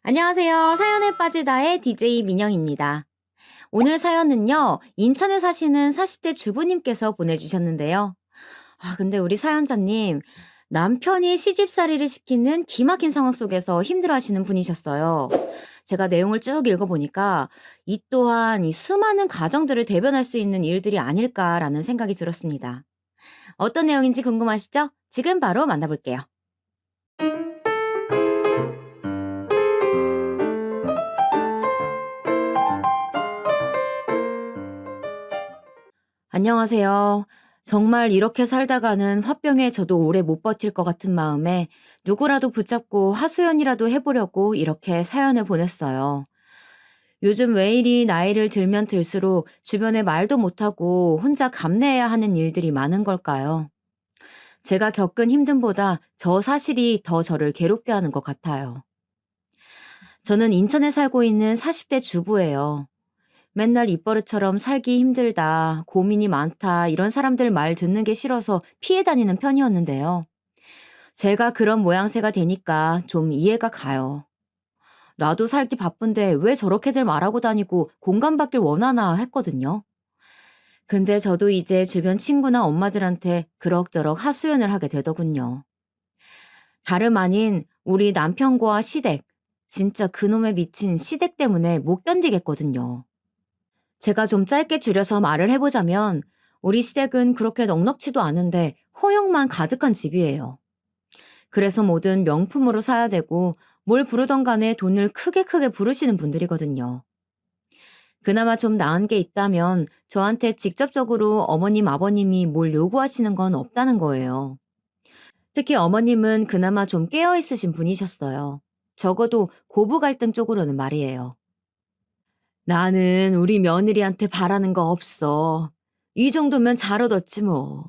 안녕하세요. 사연에 빠지다의 DJ 민영입니다. 오늘 사연은요, 인천에 사시는 40대 주부님께서 보내주셨는데요. 근데 우리 사연자님, 남편이 시집살이를 시키는 기막힌 상황 속에서 힘들어 하시는 분이셨어요. 제가 내용을 쭉 읽어보니까 이 또한 이 수많은 가정들을 대변할 수 있는 일들이 아닐까라는 생각이 들었습니다. 어떤 내용인지 궁금하시죠? 지금 바로 만나볼게요. 안녕하세요. 정말 이렇게 살다가는 화병에 저도 오래 못 버틸 것 같은 마음에 누구라도 붙잡고 하소연이라도 해보려고 이렇게 사연을 보냈어요. 요즘 왜 이리 나이를 들면 들수록 주변에 말도 못하고 혼자 감내해야 하는 일들이 많은 걸까요? 제가 겪은 힘듦보다 저 사실이 더 저를 괴롭게 하는 것 같아요. 저는 인천에 살고 있는 40대 주부예요. 맨날 입버릇처럼 살기 힘들다, 고민이 많다, 이런 사람들 말 듣는 게 싫어서 피해 다니는 편이었는데요. 제가 그런 모양새가 되니까 좀 이해가 가요. 나도 살기 바쁜데 왜 저렇게들 말하고 다니고 공감받길 원하나 했거든요. 근데 저도 이제 주변 친구나 엄마들한테 그럭저럭 하소연을 하게 되더군요. 다름 아닌 우리 남편과 시댁, 진짜 그놈의 미친 시댁 때문에 못 견디겠거든요. 제가 좀 짧게 줄여서 말을 해보자면 우리 시댁은 그렇게 넉넉지도 않은데 허영만 가득한 집이에요. 그래서 뭐든 명품으로 사야 되고 뭘 부르던 간에 돈을 크게 부르시는 분들이거든요. 그나마 좀 나은 게 있다면 저한테 직접적으로 어머님, 아버님이 뭘 요구하시는 건 없다는 거예요. 특히 어머님은 그나마 좀 깨어있으신 분이셨어요. 적어도 고부 갈등 쪽으로는 말이에요. 나는 우리 며느리한테 바라는 거 없어. 이 정도면 잘 얻었지 뭐.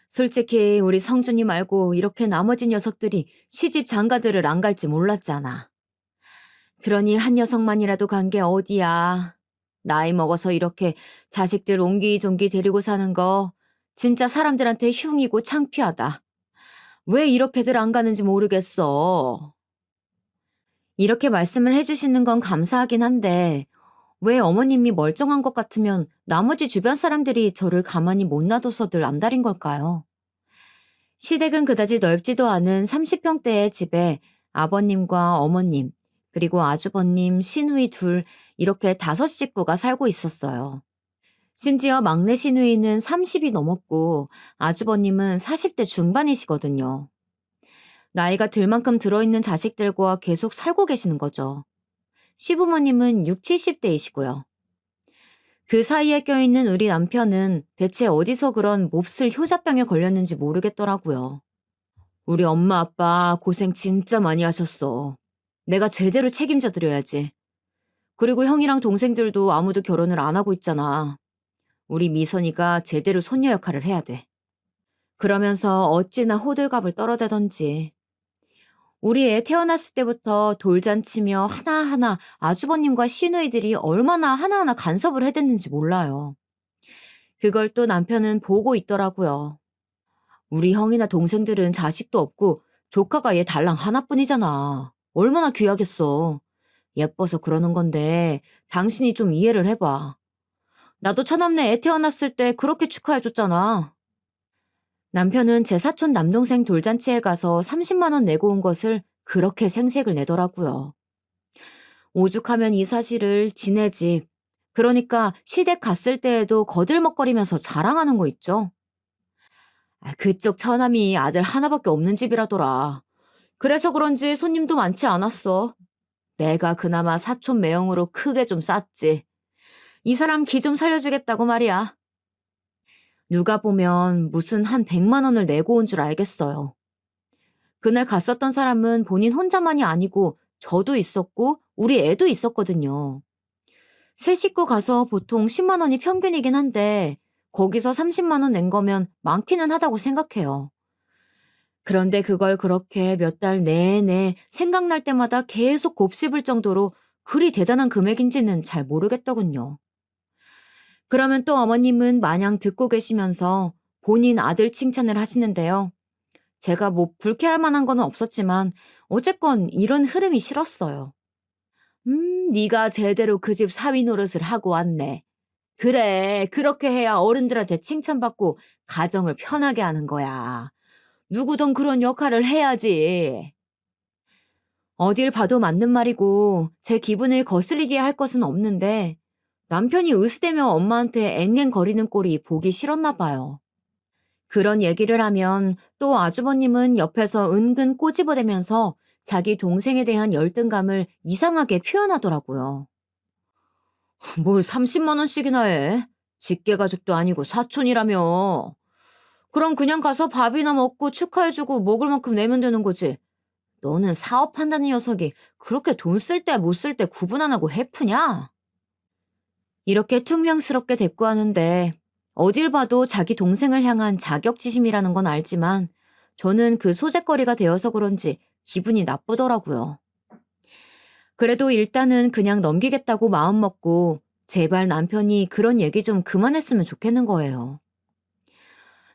솔직히 우리 성준이 말고 이렇게 나머지 녀석들이 시집 장가들을 안 갈지 몰랐잖아. 그러니 한 녀석만이라도 간 게 어디야. 나이 먹어서 이렇게 자식들 옹기종기 데리고 사는 거 진짜 사람들한테 흉이고 창피하다. 왜 이렇게들 안 가는지 모르겠어. 이렇게 말씀을 해주시는 건 감사하긴 한데 왜 어머님이 멀쩡한 것 같으면 나머지 주변 사람들이 저를 가만히 못 놔둬서들 안달인 걸까요? 시댁은 그다지 넓지도 않은 30평대의 집에 아버님과 어머님, 그리고 아주버님, 시누이 둘, 이렇게 5식구가 살고 있었어요. 심지어 막내 시누이는 30이 넘었고 아주버님은 40대 중반이시거든요. 나이가 들 만큼 들어있는 자식들과 계속 살고 계시는 거죠. 시부모님은 6, 70대이시고요. 그 사이에 껴있는 우리 남편은 대체 어디서 그런 몹쓸 효자병에 걸렸는지 모르겠더라고요. 우리 엄마 아빠 고생 진짜 많이 하셨어. 내가 제대로 책임져 드려야지. 그리고 형이랑 동생들도 아무도 결혼을 안 하고 있잖아. 우리 미선이가 제대로 손녀 역할을 해야 돼. 그러면서 어찌나 호들갑을 떨어대던지. 우리 애 태어났을 때부터 돌잔치며 하나하나 아주버님과 시누이들이 얼마나 하나하나 간섭을 해댔는지 몰라요. 그걸 또 남편은 보고 있더라고요. 우리 형이나 동생들은 자식도 없고 조카가 얘 달랑 하나뿐이잖아. 얼마나 귀하겠어. 예뻐서 그러는 건데 당신이 좀 이해를 해봐. 나도 처남네 애 태어났을 때 그렇게 축하해줬잖아. 남편은 제 사촌 남동생 돌잔치에 가서 30만 원 내고 온 것을 그렇게 생색을 내더라고요. 오죽하면 이 사실을 지네 집, 그러니까 시댁 갔을 때에도 거들먹거리면서 자랑하는 거 있죠. 그쪽 처남이 아들 하나밖에 없는 집이라더라. 그래서 그런지 손님도 많지 않았어. 내가 그나마 사촌 매형으로 크게 좀 쌌지. 이 사람 기 좀 살려주겠다고 말이야. 누가 보면 무슨 한 100만 원을 내고 온 줄 알겠어요. 그날 갔었던 사람은 본인 혼자만이 아니고 저도 있었고 우리 애도 있었거든요. 세 식구 가서 보통 10만 원이 평균이긴 한데 거기서 30만 원 낸 거면 많기는 하다고 생각해요. 그런데 그걸 그렇게 몇 달 내내 생각날 때마다 계속 곱씹을 정도로 그리 대단한 금액인지는 잘 모르겠더군요. 그러면 또 어머님은 마냥 듣고 계시면서 본인 아들 칭찬을 하시는데요. 제가 뭐 불쾌할 만한 거는 없었지만 어쨌건 이런 흐름이 싫었어요. 네가 제대로 그 집 사위 노릇을 하고 왔네. 그래, 그렇게 해야 어른들한테 칭찬받고 가정을 편하게 하는 거야. 누구든 그런 역할을 해야지. 어딜 봐도 맞는 말이고 제 기분을 거슬리게 할 것은 없는데 남편이 으스대며 엄마한테 앵앵거리는 꼴이 보기 싫었나 봐요. 그런 얘기를 하면 또 아주버님은 옆에서 은근 꼬집어대면서 자기 동생에 대한 열등감을 이상하게 표현하더라고요. 뭘 30만 원씩이나 해? 직계 가족도 아니고 사촌이라며. 그럼 그냥 가서 밥이나 먹고 축하해주고 먹을 만큼 내면 되는 거지. 너는 사업한다는 녀석이 그렇게 돈 쓸 때 못 쓸 때 구분 안 하고 해프냐? 이렇게 퉁명스럽게 대꾸하는데 어딜 봐도 자기 동생을 향한 자격지심이라는 건 알지만 저는 그 소재거리가 되어서 그런지 기분이 나쁘더라고요. 그래도 일단은 그냥 넘기겠다고 마음먹고 제발 남편이 그런 얘기 좀 그만했으면 좋겠는 거예요.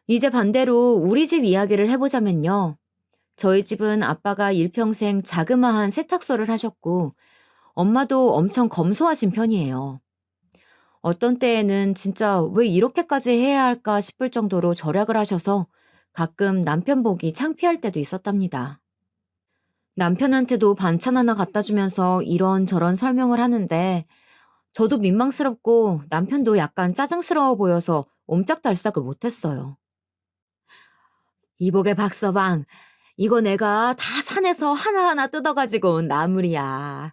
이제 반대로 우리 집 이야기를 해보자면요. 저희 집은 아빠가 일평생 자그마한 세탁소를 하셨고 엄마도 엄청 검소하신 편이에요. 어떤 때에는 진짜 왜 이렇게까지 해야 할까 싶을 정도로 절약을 하셔서 가끔 남편 보기 창피할 때도 있었답니다. 남편한테도 반찬 하나 갖다 주면서 이런저런 설명을 하는데 저도 민망스럽고 남편도 약간 짜증스러워 보여서 옴짝달싹을 못했어요. 이복의 박서방, 이거 내가 다 산에서 하나하나 뜯어가지고 온 나물이야.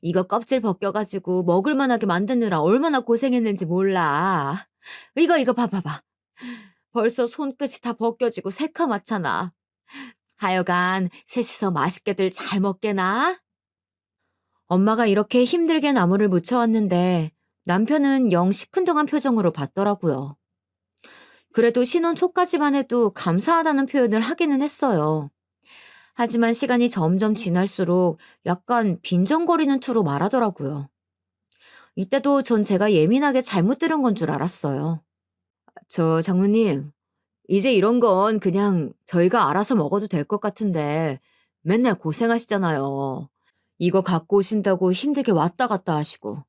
이거 껍질 벗겨가지고 먹을만하게 만드느라 얼마나 고생했는지 몰라. 이거 봐봐봐. 벌써 손끝이 다 벗겨지고 새카맣잖아. 하여간 셋이서 맛있게들 잘 먹게나. 엄마가 이렇게 힘들게 나물을 무쳐왔는데 남편은 영 시큰둥한 표정으로 봤더라고요. 그래도 신혼 초까지만 해도 감사하다는 표현을 하기는 했어요. 하지만 시간이 점점 지날수록 약간 빈정거리는 투로 말하더라고요. 이때도 전 제가 예민하게 잘못 들은 건 줄 알았어요. 저 장모님, 이제 이런 건 그냥 저희가 알아서 먹어도 될 것 같은데 맨날 고생하시잖아요. 이거 갖고 오신다고 힘들게 왔다 갔다 하시고.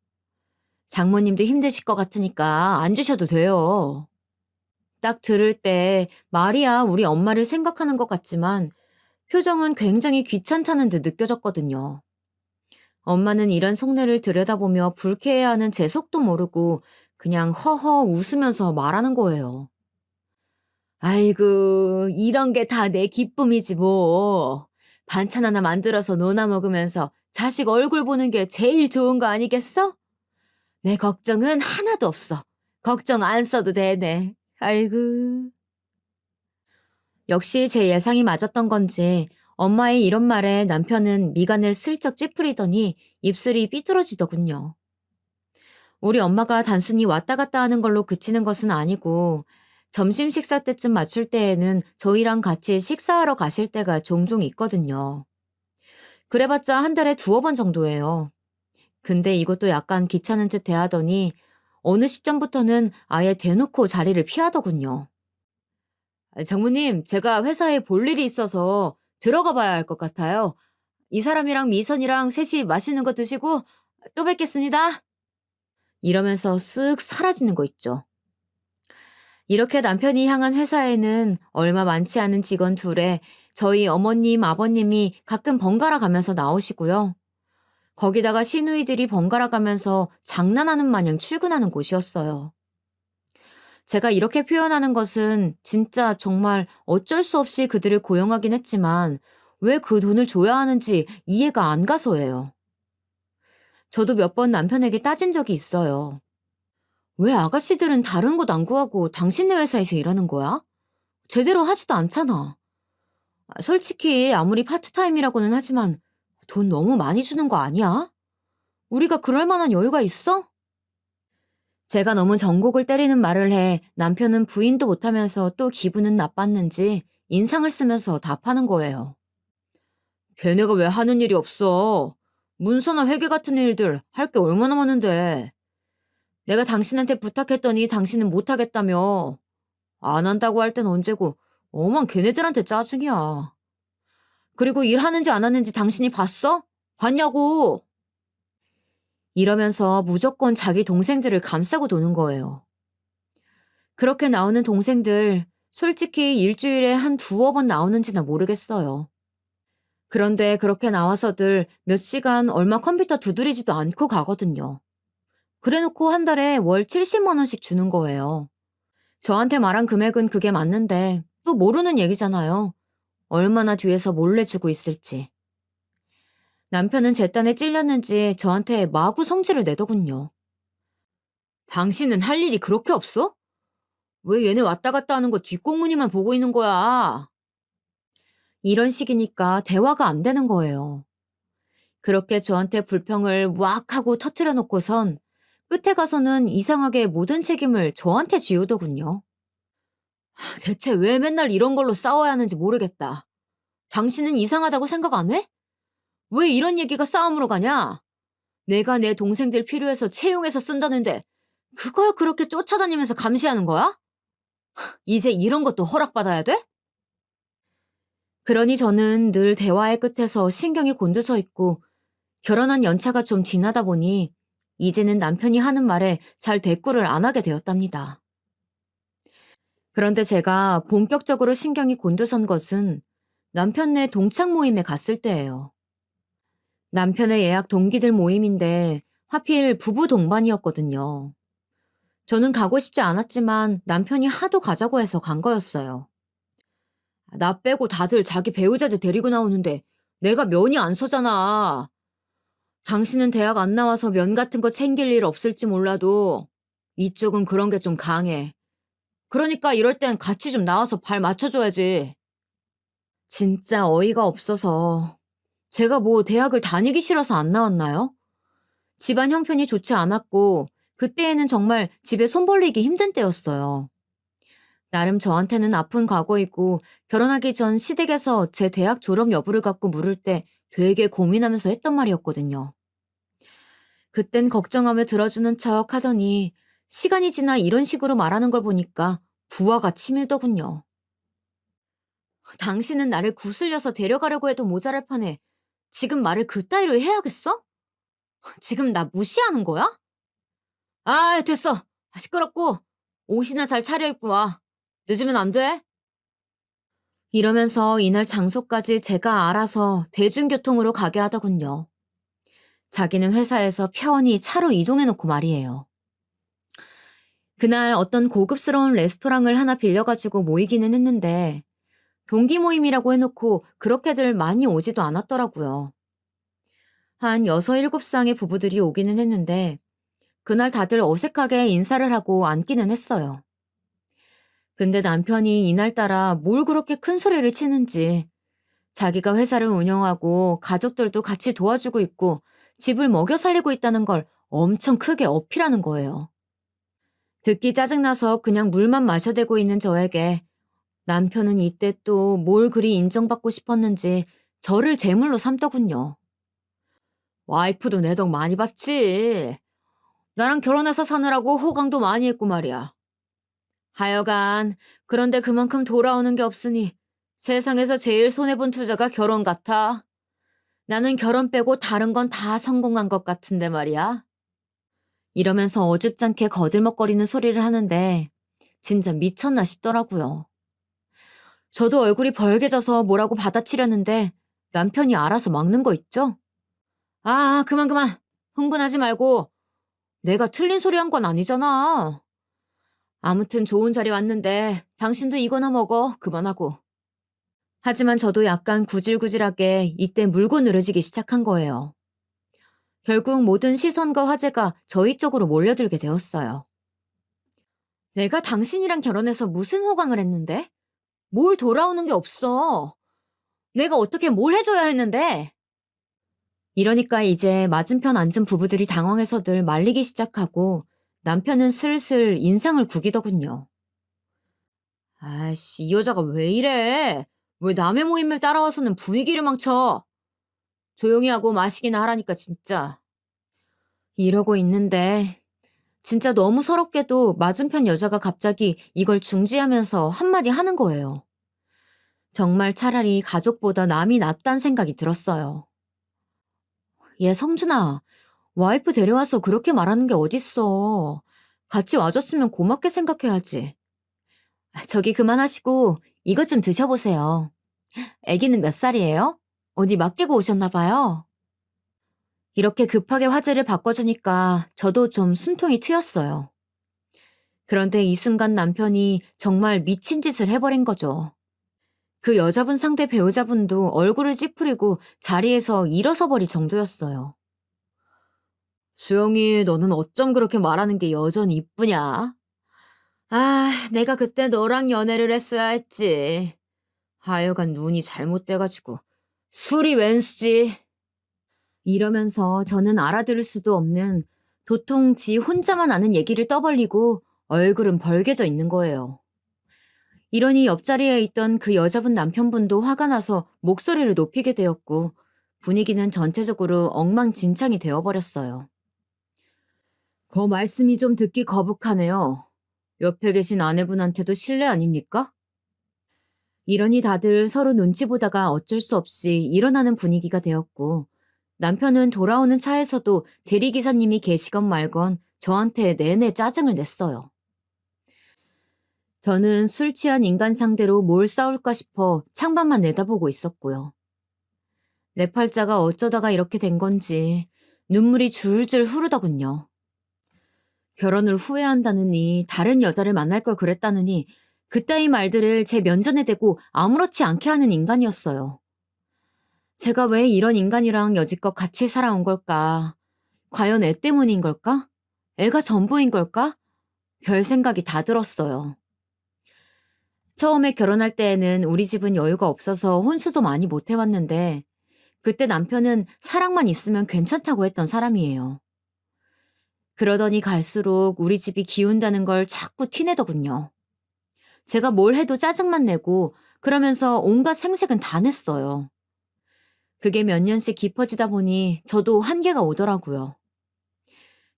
장모님도 힘드실 것 같으니까 안 주셔도 돼요. 딱 들을 때 말이야 우리 엄마를 생각하는 것 같지만 표정은 굉장히 귀찮다는 듯 느껴졌거든요. 엄마는 이런 속내를 들여다보며 불쾌해하는 제 속도 모르고 그냥 허허 웃으면서 말하는 거예요. 아이고, 이런 게 다 내 기쁨이지 뭐. 반찬 하나 만들어서 노나 먹으면서 자식 얼굴 보는 게 제일 좋은 거 아니겠어? 내 걱정은 하나도 없어. 걱정 안 써도 되네. 아이고. 역시 제 예상이 맞았던 건지 엄마의 이런 말에 남편은 미간을 슬쩍 찌푸리더니 입술이 삐뚤어지더군요. 우리 엄마가 단순히 왔다 갔다 하는 걸로 그치는 것은 아니고 점심 식사 때쯤 맞출 때에는 저희랑 같이 식사하러 가실 때가 종종 있거든요. 그래봤자 한 달에 두어 번 정도예요. 근데 이것도 약간 귀찮은 듯 대하더니 어느 시점부터는 아예 대놓고 자리를 피하더군요. 장모님, 제가 회사에 볼 일이 있어서 들어가 봐야 할 것 같아요. 이 사람이랑 미선이랑 셋이 맛있는 거 드시고 또 뵙겠습니다. 이러면서 쓱 사라지는 거 있죠. 이렇게 남편이 향한 회사에는 얼마 많지 않은 직원 둘에 저희 어머님, 아버님이 가끔 번갈아 가면서 나오시고요. 거기다가 시누이들이 번갈아 가면서 장난하는 마냥 출근하는 곳이었어요. 제가 이렇게 표현하는 것은 진짜 정말 어쩔 수 없이 그들을 고용하긴 했지만 왜 그 돈을 줘야 하는지 이해가 안 가서예요. 저도 몇 번 남편에게 따진 적이 있어요. 왜 아가씨들은 다른 곳 안 구하고 당신네 회사에서 일하는 거야? 제대로 하지도 않잖아. 솔직히 아무리 파트타임이라고는 하지만 돈 너무 많이 주는 거 아니야? 우리가 그럴 만한 여유가 있어? 제가 너무 전곡을 때리는 말을 해 남편은 부인도 못하면서 또 기분은 나빴는지 인상을 쓰면서 답하는 거예요. 걔네가 왜 하는 일이 없어? 문서나 회계 같은 일들 할 게 얼마나 많은데. 내가 당신한테 부탁했더니 당신은 못하겠다며. 안 한다고 할 땐 언제고 엄만 걔네들한테 짜증이야. 그리고 일하는지 안 하는지 당신이 봤어? 봤냐고! 이러면서 무조건 자기 동생들을 감싸고 노는 거예요. 그렇게 나오는 동생들, 솔직히 일주일에 한 두어 번 나오는지나 모르겠어요. 그런데 그렇게 나와서들 몇 시간 얼마 컴퓨터 두드리지도 않고 가거든요. 그래놓고 한 달에 월 70만 원씩 주는 거예요. 저한테 말한 금액은 그게 맞는데 또 모르는 얘기잖아요. 얼마나 뒤에서 몰래 주고 있을지. 남편은 제 딴에 찔렸는지 저한테 마구 성질을 내더군요. 당신은 할 일이 그렇게 없어? 왜 얘네 왔다 갔다 하는 거 뒷공무니만 보고 있는 거야? 이런 식이니까 대화가 안 되는 거예요. 그렇게 저한테 불평을 왁 하고 터트려 놓고선 끝에 가서는 이상하게 모든 책임을 저한테 지우더군요. 대체 왜 맨날 이런 걸로 싸워야 하는지 모르겠다. 당신은 이상하다고 생각 안 해? 왜 이런 얘기가 싸움으로 가냐? 내가 내 동생들 필요해서 채용해서 쓴다는데 그걸 그렇게 쫓아다니면서 감시하는 거야? 이제 이런 것도 허락받아야 돼? 그러니 저는 늘 대화의 끝에서 신경이 곤두서 있고 결혼한 연차가 좀 지나다 보니 이제는 남편이 하는 말에 잘 대꾸를 안 하게 되었답니다. 그런데 제가 본격적으로 신경이 곤두선 것은 남편네 동창 모임에 갔을 때예요. 남편의 예약 동기들 모임인데 하필 부부 동반이었거든요. 저는 가고 싶지 않았지만 남편이 하도 가자고 해서 간 거였어요. 나 빼고 다들 자기 배우자들 데리고 나오는데 내가 면이 안 서잖아. 당신은 대학 안 나와서 면 같은 거 챙길 일 없을지 몰라도 이쪽은 그런 게 좀 강해. 그러니까 이럴 땐 같이 좀 나와서 발 맞춰줘야지. 진짜 어이가 없어서. 제가 뭐 대학을 다니기 싫어서 안 나왔나요? 집안 형편이 좋지 않았고 그때에는 정말 집에 손 벌리기 힘든 때였어요. 나름 저한테는 아픈 과거이고 결혼하기 전 시댁에서 제 대학 졸업 여부를 갖고 물을 때 되게 고민하면서 했던 말이었거든요. 그땐 걱정하며 들어주는 척 하더니 시간이 지나 이런 식으로 말하는 걸 보니까 부하가 치밀더군요. 당신은 나를 구슬려서 데려가려고 해도 모자랄 판에 지금 말을 그따위로 해야겠어? 지금 나 무시하는 거야? 아, 됐어. 시끄럽고 옷이나 잘 차려입고 와. 늦으면 안 돼. 이러면서 이날 장소까지 제가 알아서 대중교통으로 가게 하더군요. 자기는 회사에서 편히 차로 이동해놓고 말이에요. 그날 어떤 고급스러운 레스토랑을 하나 빌려가지고 모이기는 했는데 동기 모임이라고 해놓고 그렇게들 많이 오지도 않았더라고요. 한 6, 7쌍의 부부들이 오기는 했는데 그날 다들 어색하게 인사를 하고 앉기는 했어요. 근데 남편이 이날따라 뭘 그렇게 큰 소리를 치는지 자기가 회사를 운영하고 가족들도 같이 도와주고 있고 집을 먹여 살리고 있다는 걸 엄청 크게 어필하는 거예요. 듣기 짜증나서 그냥 물만 마셔대고 있는 저에게 남편은 이때 또 뭘 그리 인정받고 싶었는지 저를 제물로 삼더군요. 와이프도 내 덕 많이 봤지. 나랑 결혼해서 사느라고 호강도 많이 했고 말이야. 하여간 그런데 그만큼 돌아오는 게 없으니 세상에서 제일 손해본 투자가 결혼 같아. 나는 결혼 빼고 다른 건 다 성공한 것 같은데 말이야. 이러면서 어줍잖게 거들먹거리는 소리를 하는데 진짜 미쳤나 싶더라고요. 저도 얼굴이 벌개져서 뭐라고 받아치려는데 남편이 알아서 막는 거 있죠? 아, 그만 그만. 흥분하지 말고. 내가 틀린 소리 한 건 아니잖아. 아무튼 좋은 자리 왔는데 당신도 이거나 먹어. 그만하고. 하지만 저도 약간 구질구질하게 이때 물고 늘어지기 시작한 거예요. 결국 모든 시선과 화제가 저희 쪽으로 몰려들게 되었어요. 내가 당신이랑 결혼해서 무슨 호강을 했는데? 뭘 돌아오는 게 없어. 내가 어떻게 뭘 해줘야 했는데? 이러니까 이제 맞은편 앉은 부부들이 당황해서들 말리기 시작하고 남편은 슬슬 인상을 구기더군요. 아이씨, 이 여자가 왜 이래? 왜 남의 모임을 따라와서는 분위기를 망쳐? 조용히 하고 마시기나 하라니까 진짜. 이러고 있는데 진짜 너무 서럽게도 맞은편 여자가 갑자기 이걸 중지하면서 한마디 하는 거예요. 정말 차라리 가족보다 남이 낫단 생각이 들었어요. 얘 성준아, 와이프 데려와서 그렇게 말하는 게 어딨어. 같이 와줬으면 고맙게 생각해야지. 저기 그만하시고 이것 좀 드셔보세요. 아기는 몇 살이에요? 어디 맡기고 오셨나 봐요. 이렇게 급하게 화제를 바꿔주니까 저도 좀 숨통이 트였어요. 그런데 이 순간 남편이 정말 미친 짓을 해버린 거죠. 그 여자분 상대 배우자분도 얼굴을 찌푸리고 자리에서 일어서 버릴 정도였어요. 수영이, 너는 어쩜 그렇게 말하는 게 여전히 이쁘냐? 아, 내가 그때 너랑 연애를 했어야 했지. 하여간 눈이 잘못돼가지고. 술이 웬수지. 이러면서 저는 알아들을 수도 없는 도통 지 혼자만 아는 얘기를 떠벌리고 얼굴은 벌개져 있는 거예요. 이러니 옆자리에 있던 그 여자분 남편분도 화가 나서 목소리를 높이게 되었고 분위기는 전체적으로 엉망진창이 되어버렸어요. 그 말씀이 좀 듣기 거북하네요. 옆에 계신 아내분한테도 실례 아닙니까? 이러니 다들 서로 눈치 보다가 어쩔 수 없이 일어나는 분위기가 되었고 남편은 돌아오는 차에서도 대리기사님이 계시건 말건 저한테 내내 짜증을 냈어요. 저는 술 취한 인간 상대로 뭘 싸울까 싶어 창밖만 내다보고 있었고요. 내 팔자가 어쩌다가 이렇게 된 건지 눈물이 줄줄 흐르더군요. 결혼을 후회한다느니 다른 여자를 만날 걸 그랬다느니 그따위 말들을 제 면전에 대고 아무렇지 않게 하는 인간이었어요. 제가 왜 이런 인간이랑 여지껏 같이 살아온 걸까? 과연 애 때문인 걸까? 애가 전부인 걸까? 별 생각이 다 들었어요. 처음에 결혼할 때에는 우리 집은 여유가 없어서 혼수도 많이 못 해왔는데 그때 남편은 사랑만 있으면 괜찮다고 했던 사람이에요. 그러더니 갈수록 우리 집이 기운다는 걸 자꾸 티내더군요. 제가 뭘 해도 짜증만 내고 그러면서 온갖 생색은 다 냈어요. 그게 몇 년씩 깊어지다 보니 저도 한계가 오더라고요.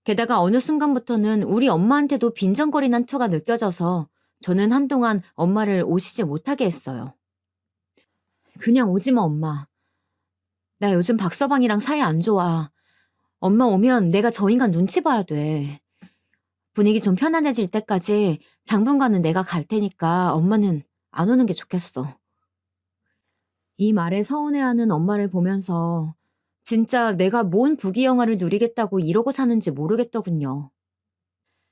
게다가 어느 순간부터는 우리 엄마한테도 빈정거리는 투가 느껴져서 저는 한동안 엄마를 오시지 못하게 했어요. 그냥 오지 마, 엄마. 나 요즘 박서방이랑 사이 안 좋아. 엄마 오면 내가 저 인간 눈치 봐야 돼. 분위기 좀 편안해질 때까지 당분간은 내가 갈 테니까 엄마는 안 오는 게 좋겠어. 이 말에 서운해하는 엄마를 보면서 진짜 내가 뭔 부귀영화를 누리겠다고 이러고 사는지 모르겠더군요.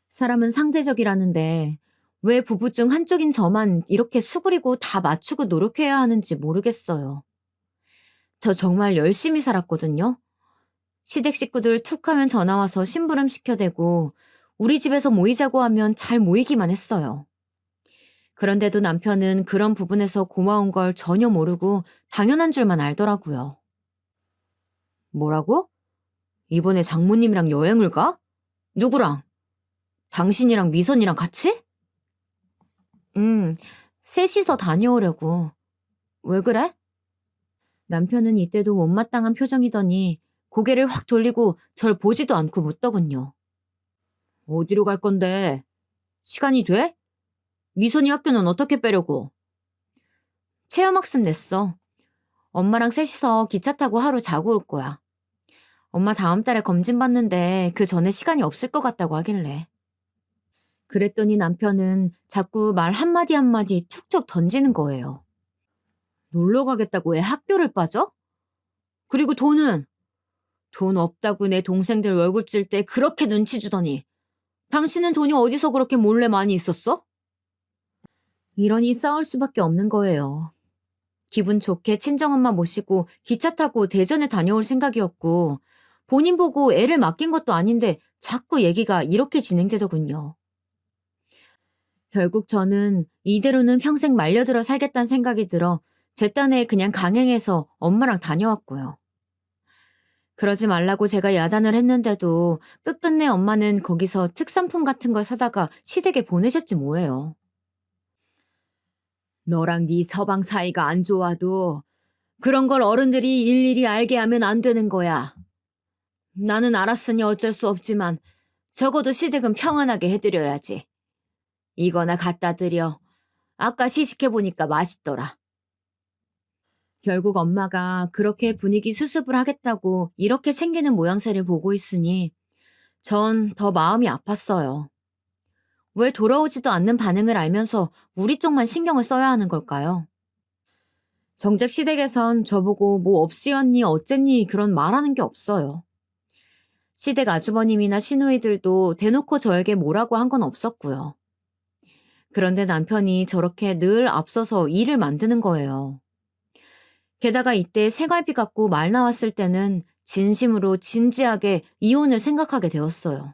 사람은 상대적이라는데 왜 부부 중 한쪽인 저만 이렇게 수그리고 다 맞추고 노력해야 하는지 모르겠어요. 저 정말 열심히 살았거든요. 시댁 식구들 툭 하면 전화와서 심부름 시켜대고 우리 집에서 모이자고 하면 잘 모이기만 했어요. 그런데도 남편은 그런 부분에서 고마운 걸 전혀 모르고 당연한 줄만 알더라고요. 뭐라고? 이번에 장모님이랑 여행을 가? 누구랑? 당신이랑 미선이랑 같이? 응, 셋이서 다녀오려고. 왜 그래? 남편은 이때도 못마땅한 표정이더니 고개를 확 돌리고 절 보지도 않고 묻더군요. 어디로 갈 건데? 시간이 돼? 미선이 학교는 어떻게 빼려고? 체험학습 냈어. 엄마랑 셋이서 기차 타고 하루 자고 올 거야. 엄마 다음 달에 검진 받는데 그 전에 시간이 없을 것 같다고 하길래. 그랬더니 남편은 자꾸 말 한마디 한마디 툭툭 던지는 거예요. 놀러 가겠다고 왜 학교를 빠져? 그리고 돈은? 돈 없다고 내 동생들 월급 질 때 그렇게 눈치 주더니 당신은 돈이 어디서 그렇게 몰래 많이 있었어? 이러니 싸울 수밖에 없는 거예요. 기분 좋게 친정엄마 모시고 기차 타고 대전에 다녀올 생각이었고 본인 보고 애를 맡긴 것도 아닌데 자꾸 얘기가 이렇게 진행되더군요. 결국 저는 이대로는 평생 말려들어 살겠다는 생각이 들어 제 딴에 그냥 강행해서 엄마랑 다녀왔고요. 그러지 말라고 제가 야단을 했는데도 끝끝내 엄마는 거기서 특산품 같은 걸 사다가 시댁에 보내셨지 뭐예요. 너랑 네 서방 사이가 안 좋아도 그런 걸 어른들이 일일이 알게 하면 안 되는 거야. 나는 알았으니 어쩔 수 없지만 적어도 시댁은 평안하게 해드려야지. 이거나 갖다 드려. 아까 시식해보니까 맛있더라. 결국 엄마가 그렇게 분위기 수습을 하겠다고 이렇게 챙기는 모양새를 보고 있으니 전 더 마음이 아팠어요. 왜 돌아오지도 않는 반응을 알면서 우리 쪽만 신경을 써야 하는 걸까요? 정작 시댁에선 저보고 뭐 없이 왔니 어쨌니 그런 말하는 게 없어요. 시댁 아주버님이나 시누이들도 대놓고 저에게 뭐라고 한 건 없었고요. 그런데 남편이 저렇게 늘 앞서서 일을 만드는 거예요. 게다가 이때 생활비 갖고 말 나왔을 때는 진심으로 진지하게 이혼을 생각하게 되었어요.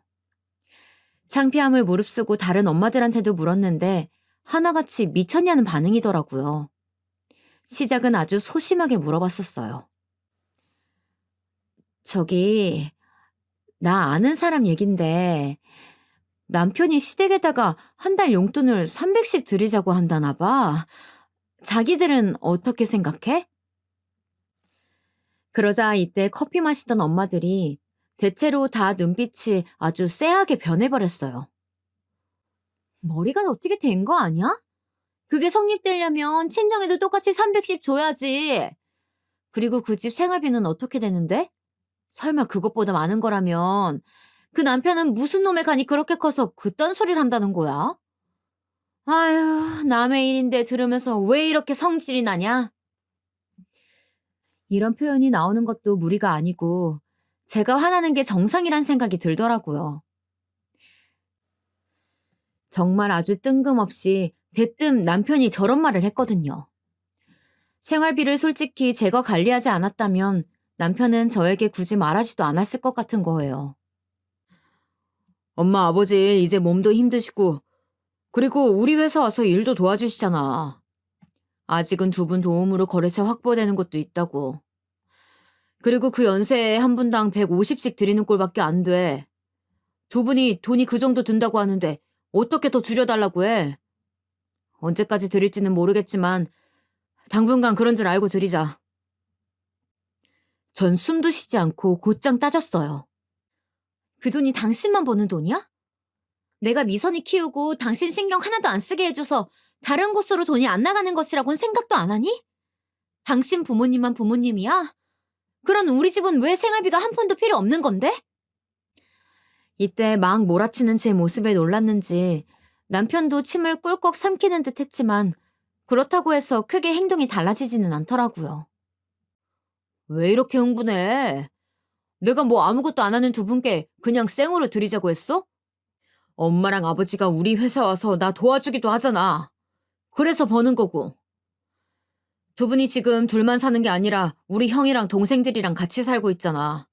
창피함을 무릅쓰고 다른 엄마들한테도 물었는데 하나같이 미쳤냐는 반응이더라고요. 시작은 아주 소심하게 물어봤었어요. 저기, 나 아는 사람 얘긴데 남편이 시댁에다가 한 달 용돈을 300씩 드리자고 한다나 봐. 자기들은 어떻게 생각해? 그러자 이때 커피 마시던 엄마들이 대체로 다 눈빛이 아주 쎄하게 변해버렸어요. 머리가 어떻게 된 거 아니야? 그게 성립되려면 친정에도 똑같이 300씩 줘야지. 그리고 그 집 생활비는 어떻게 되는데? 설마 그것보다 많은 거라면 그 남편은 무슨 놈의 간이 그렇게 커서 그딴 소리를 한다는 거야? 아휴, 남의 일인데 들으면서 왜 이렇게 성질이 나냐? 이런 표현이 나오는 것도 무리가 아니고 제가 화나는 게 정상이란 생각이 들더라고요. 정말 아주 뜬금없이 대뜸 남편이 저런 말을 했거든요. 생활비를 솔직히 제가 관리하지 않았다면 남편은 저에게 굳이 말하지도 않았을 것 같은 거예요. 엄마, 아버지 이제 몸도 힘드시고 그리고 우리 회사 와서 일도 도와주시잖아. 아직은 두 분 도움으로 거래처 확보되는 것도 있다고. 그리고 그 연세에 한 분당 150씩 드리는 꼴밖에 안 돼. 두 분이 돈이 그 정도 든다고 하는데 어떻게 더 줄여달라고 해? 언제까지 드릴지는 모르겠지만 당분간 그런 줄 알고 드리자. 전 숨도 쉬지 않고 곧장 따졌어요. 그 돈이 당신만 버는 돈이야? 내가 미선이 키우고 당신 신경 하나도 안 쓰게 해줘서 다른 곳으로 돈이 안 나가는 것이라고는 생각도 안 하니? 당신 부모님만 부모님이야? 그런 우리 집은 왜 생활비가 한 푼도 필요 없는 건데? 이때 막 몰아치는 제 모습에 놀랐는지 남편도 침을 꿀꺽 삼키는 듯 했지만 그렇다고 해서 크게 행동이 달라지지는 않더라고요. 왜 이렇게 흥분해? 내가 뭐 아무것도 안 하는 두 분께 그냥 생으로 드리자고 했어? 엄마랑 아버지가 우리 회사 와서 나 도와주기도 하잖아. 그래서 버는 거고. 두 분이 지금 둘만 사는 게 아니라 우리 형이랑 동생들이랑 같이 살고 있잖아.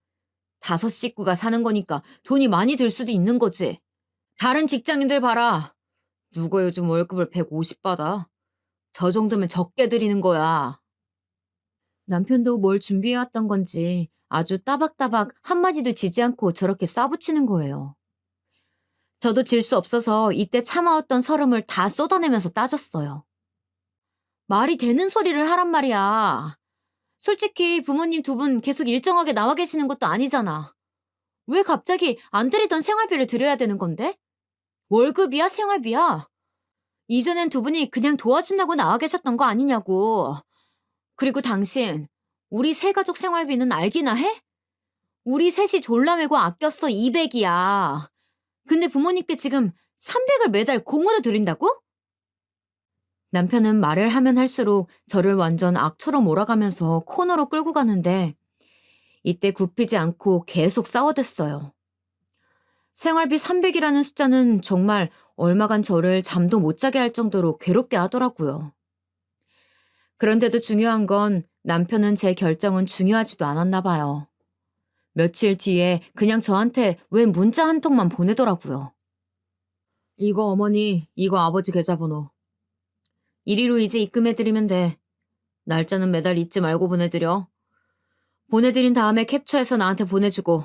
5식구가 사는 거니까 돈이 많이 들 수도 있는 거지. 다른 직장인들 봐라. 누가 요즘 월급을 150 받아? 저 정도면 적게 드리는 거야. 남편도 뭘 준비해왔던 건지 아주 따박따박 한마디도 지지 않고 저렇게 싸붙이는 거예요. 저도 질 수 없어서 이때 참아왔던 서름을 다 쏟아내면서 따졌어요. 말이 되는 소리를 하란 말이야. 솔직히 부모님 두 분 계속 일정하게 나와 계시는 것도 아니잖아. 왜 갑자기 안 드리던 생활비를 드려야 되는 건데? 월급이야, 생활비야? 이전엔 두 분이 그냥 도와준다고 나와 계셨던 거 아니냐고. 그리고 당신, 우리 세 가족 생활비는 알기나 해? 우리 셋이 졸라매고 아꼈어 200이야. 근데 부모님께 지금 300을 매달 공으로 드린다고? 남편은 말을 하면 할수록 저를 완전 악처럼 몰아가면서 코너로 끌고 가는데 이때 굽히지 않고 계속 싸워댔어요. 생활비 300이라는 숫자는 정말 얼마간 저를 잠도 못 자게 할 정도로 괴롭게 하더라고요. 그런데도 중요한 건 남편은 제 결정은 중요하지도 않았나 봐요. 며칠 뒤에 그냥 저한테 웬 문자 한 통만 보내더라고요. 이거 어머니, 이거 아버지 계좌번호. 이리로 이제 입금해드리면 돼. 날짜는 매달 잊지 말고 보내드려. 보내드린 다음에 캡처해서 나한테 보내주고.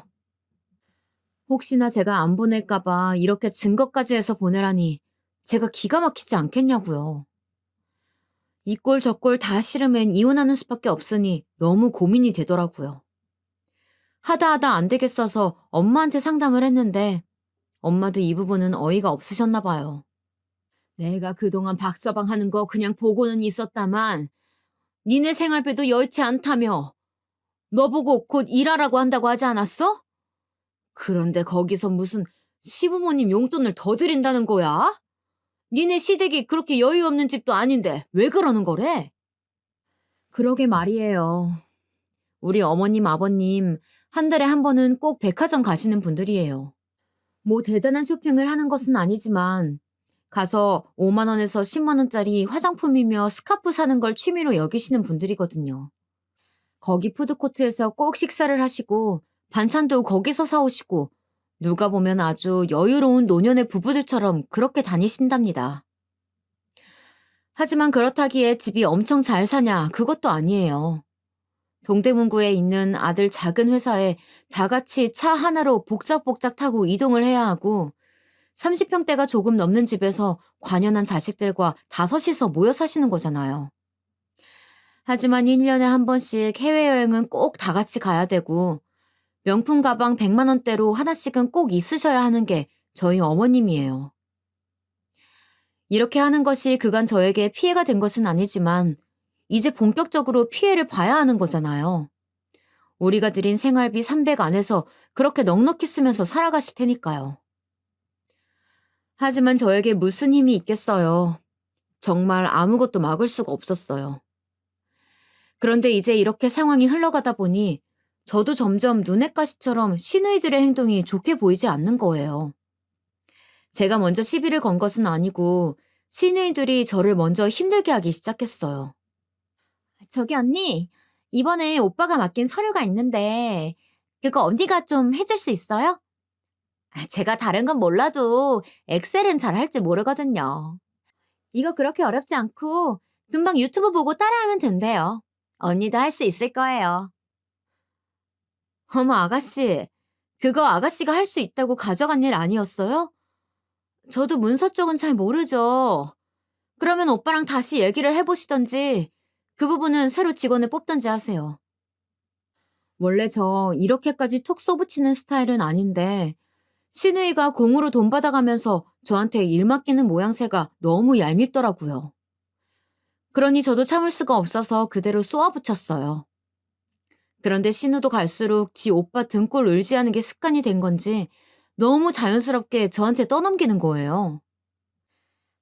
혹시나 제가 안 보낼까봐 이렇게 증거까지 해서 보내라니 제가 기가 막히지 않겠냐고요. 이 꼴 저 꼴 다 싫으면 이혼하는 수밖에 없으니 너무 고민이 되더라고요. 하다 안 되겠어서 엄마한테 상담을 했는데 엄마도 이 부분은 어이가 없으셨나 봐요. 내가 그동안 박서방 하는 거 그냥 보고는 있었다만 니네 생활비도 여의치 않다며. 너보고 곧 일하라고 한다고 하지 않았어? 그런데 거기서 무슨 시부모님 용돈을 더 드린다는 거야? 니네 시댁이 그렇게 여유 없는 집도 아닌데 왜 그러는 거래? 그러게 말이에요. 우리 어머님, 아버님 한 달에 한 번은 꼭 백화점 가시는 분들이에요. 뭐 대단한 쇼핑을 하는 것은 아니지만 가서 5만 원에서 10만 원짜리 화장품이며 스카프 사는 걸 취미로 여기시는 분들이거든요. 거기 푸드코트에서 꼭 식사를 하시고 반찬도 거기서 사오시고 누가 보면 아주 여유로운 노년의 부부들처럼 그렇게 다니신답니다. 하지만 그렇다기에 집이 엄청 잘 사냐 그것도 아니에요. 동대문구에 있는 아들 작은 회사에 다 같이 차 하나로 복작복작 타고 이동을 해야 하고 30평대가 조금 넘는 집에서 관연한 자식들과 다섯이서 모여 사시는 거잖아요. 하지만 1년에 한 번씩 해외여행은 꼭 다 같이 가야 되고 명품 가방 100만 원대로 하나씩은 꼭 있으셔야 하는 게 저희 어머님이에요. 이렇게 하는 것이 그간 저에게 피해가 된 것은 아니지만 이제 본격적으로 피해를 봐야 하는 거잖아요. 우리가 드린 생활비 300 안에서 그렇게 넉넉히 쓰면서 살아가실 테니까요. 하지만 저에게 무슨 힘이 있겠어요. 정말 아무것도 막을 수가 없었어요. 그런데 이제 이렇게 상황이 흘러가다 보니 저도 점점 눈엣 가시처럼 시누이들의 행동이 좋게 보이지 않는 거예요. 제가 먼저 시비를 건 것은 아니고 시누이들이 저를 먼저 힘들게 하기 시작했어요. 저기 언니, 이번에 오빠가 맡긴 서류가 있는데 그거 언니가 좀 해줄 수 있어요? 제가 다른 건 몰라도 엑셀은 잘 할지 모르거든요. 이거 그렇게 어렵지 않고 금방 유튜브 보고 따라하면 된대요. 언니도 할 수 있을 거예요. 어머, 아가씨. 그거 아가씨가 할 수 있다고 가져간 일 아니었어요? 저도 문서 쪽은 잘 모르죠. 그러면 오빠랑 다시 얘기를 해보시던지 그 부분은 새로 직원을 뽑던지 하세요. 원래 저 이렇게까지 톡 쏘붙이는 스타일은 아닌데 시누이가 공으로 돈 받아가면서 저한테 일 맡기는 모양새가 너무 얄밉더라고요. 그러니 저도 참을 수가 없어서 그대로 쏘아붙였어요. 그런데 신우도 갈수록 지 오빠 등골 의지하는 게 습관이 된 건지 너무 자연스럽게 저한테 떠넘기는 거예요.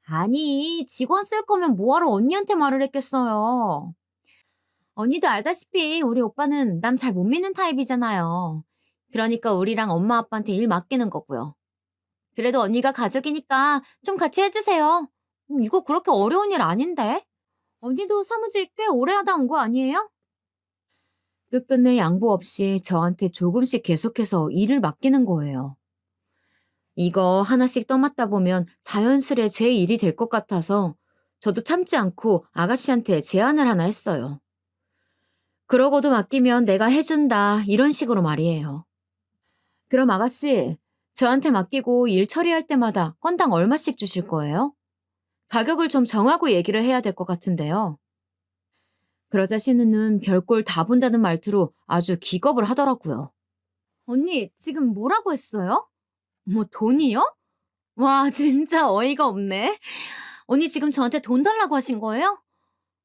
아니, 직원 쓸 거면 뭐하러 언니한테 말을 했겠어요. 언니도 알다시피 우리 오빠는 남 잘 못 믿는 타입이잖아요. 그러니까 우리랑 엄마 아빠한테 일 맡기는 거고요. 그래도 언니가 가족이니까 좀 같이 해주세요. 이거 그렇게 어려운 일 아닌데? 언니도 사무직 꽤 오래 하다 온 거 아니에요? 끝끝내 양보 없이 저한테 조금씩 계속해서 일을 맡기는 거예요. 이거 하나씩 떠맡다 보면 자연스레 제 일이 될 것 같아서 저도 참지 않고 아가씨한테 제안을 하나 했어요. 그러고도 맡기면 내가 해준다 이런 식으로 말이에요. 그럼 아가씨, 저한테 맡기고 일 처리할 때마다 건당 얼마씩 주실 거예요? 가격을 좀 정하고 얘기를 해야 될 것 같은데요. 그러자 신우는 별꼴 다 본다는 말투로 아주 기겁을 하더라고요. 언니, 지금 뭐라고 했어요? 뭐 돈이요? 와, 진짜 어이가 없네. 언니 지금 저한테 돈 달라고 하신 거예요?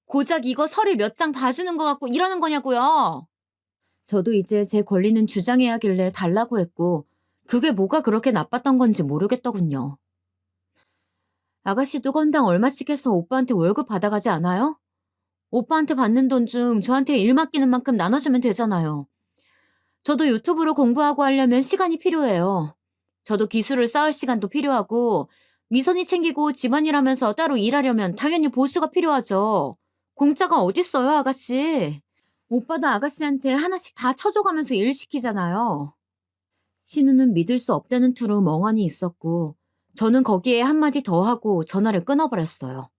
고작 이거 서류 몇 장 봐주는 거 갖고 이러는 거냐고요. 저도 이제 제 권리는 주장해야 하길래 달라고 했고 그게 뭐가 그렇게 나빴던 건지 모르겠더군요. 아가씨도 건당 얼마씩 해서 오빠한테 월급 받아가지 않아요? 오빠한테 받는 돈 중 저한테 일 맡기는 만큼 나눠주면 되잖아요. 저도 유튜브로 공부하고 하려면 시간이 필요해요. 저도 기술을 쌓을 시간도 필요하고 미선이 챙기고 집안일 하면서 따로 일하려면 당연히 보수가 필요하죠. 공짜가 어딨어요, 아가씨. 오빠도 아가씨한테 하나씩 다 쳐줘가면서 일 시키잖아요. 신우는 믿을 수 없다는 투로 멍하니 있었고 저는 거기에 한마디 더 하고 전화를 끊어버렸어요.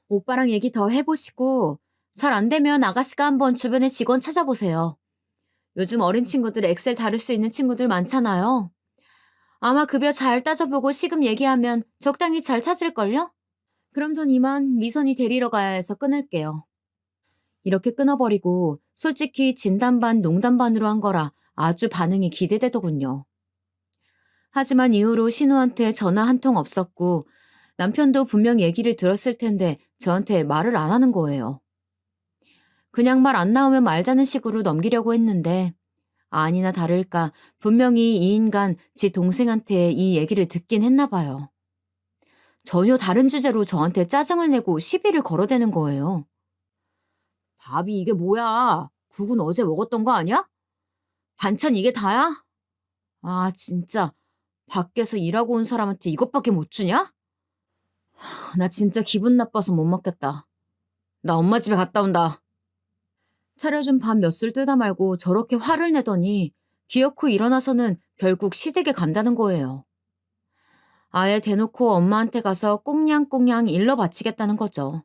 오빠랑 얘기 더 해보시고 잘 안 되면 아가씨가 한번 주변에 직원 찾아보세요. 요즘 어린 친구들 엑셀 다룰 수 있는 친구들 많잖아요. 아마 급여 잘 따져보고 시급 얘기하면 적당히 잘 찾을걸요? 그럼 전 이만 미선이 데리러 가야 해서 끊을게요. 이렇게 끊어버리고 솔직히 진담 반 농담 반으로 한 거라 아주 반응이 기대되더군요. 하지만 이후로 신우한테 전화 한 통 없었고 남편도 분명 얘기를 들었을 텐데 저한테 말을 안 하는 거예요. 그냥 말 안 나오면 말자는 식으로 넘기려고 했는데 아니나 다를까 분명히 이 인간 지 동생한테 이 얘기를 듣긴 했나 봐요. 전혀 다른 주제로 저한테 짜증을 내고 시비를 걸어대는 거예요. 밥이 이게 뭐야? 국은 어제 먹었던 거 아니야? 반찬 이게 다야? 아, 진짜. 밖에서 일하고 온 사람한테 이것밖에 못 주냐? 나 진짜 기분 나빠서 못 먹겠다. 나 엄마 집에 갔다 온다. 차려준 밥 몇 술 뜯어 말고 저렇게 화를 내더니 기어코 일어나서는 결국 시댁에 간다는 거예요. 아예 대놓고 엄마한테 가서 꽁냥꽁냥 일러 바치겠다는 거죠.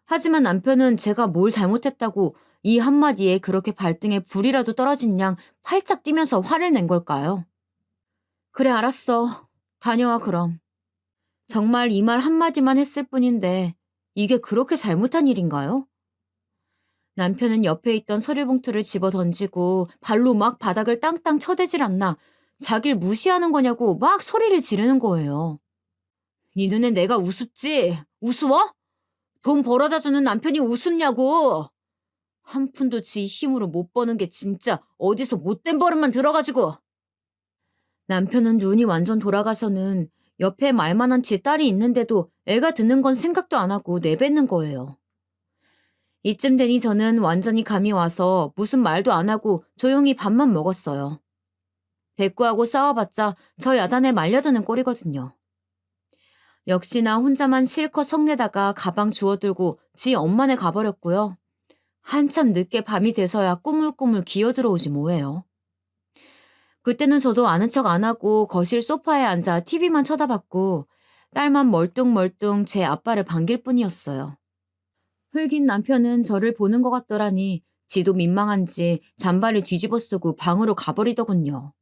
하지만 남편은 제가 뭘 잘못했다고 이 한마디에 그렇게 발등에 불이라도 떨어진 양 활짝 뛰면서 화를 낸 걸까요? 그래, 알았어. 다녀와, 그럼. 정말 이 말 한마디만 했을 뿐인데 이게 그렇게 잘못한 일인가요? 남편은 옆에 있던 서류 봉투를 집어 던지고 발로 막 바닥을 땅땅 쳐대질 않나 자길 무시하는 거냐고 막 소리를 지르는 거예요. 네 눈엔 내가 우습지? 우스워? 돈 벌어다 주는 남편이 우습냐고. 한 푼도 지 힘으로 못 버는 게 진짜 어디서 못된 버릇만 들어가지고. 남편은 눈이 완전 돌아가서는 옆에 말만한 지 딸이 있는데도 애가 듣는 건 생각도 안 하고 내뱉는 거예요. 이쯤 되니 저는 완전히 감이 와서 무슨 말도 안 하고 조용히 밥만 먹었어요. 대꾸하고 싸워봤자 저 야단에 말려드는 꼴이거든요. 역시나 혼자만 실컷 성내다가 가방 주워들고 지 엄마네 가버렸고요. 한참 늦게 밤이 돼서야 꾸물꾸물 기어들어오지 뭐예요. 그때는 저도 아는 척 안 하고 거실 소파에 앉아 TV만 쳐다봤고 딸만 멀뚱멀뚱 제 아빠를 반길 뿐이었어요. 흙인 남편은 저를 보는 것 같더라니 지도 민망한지 잠바를 뒤집어 쓰고 방으로 가버리더군요.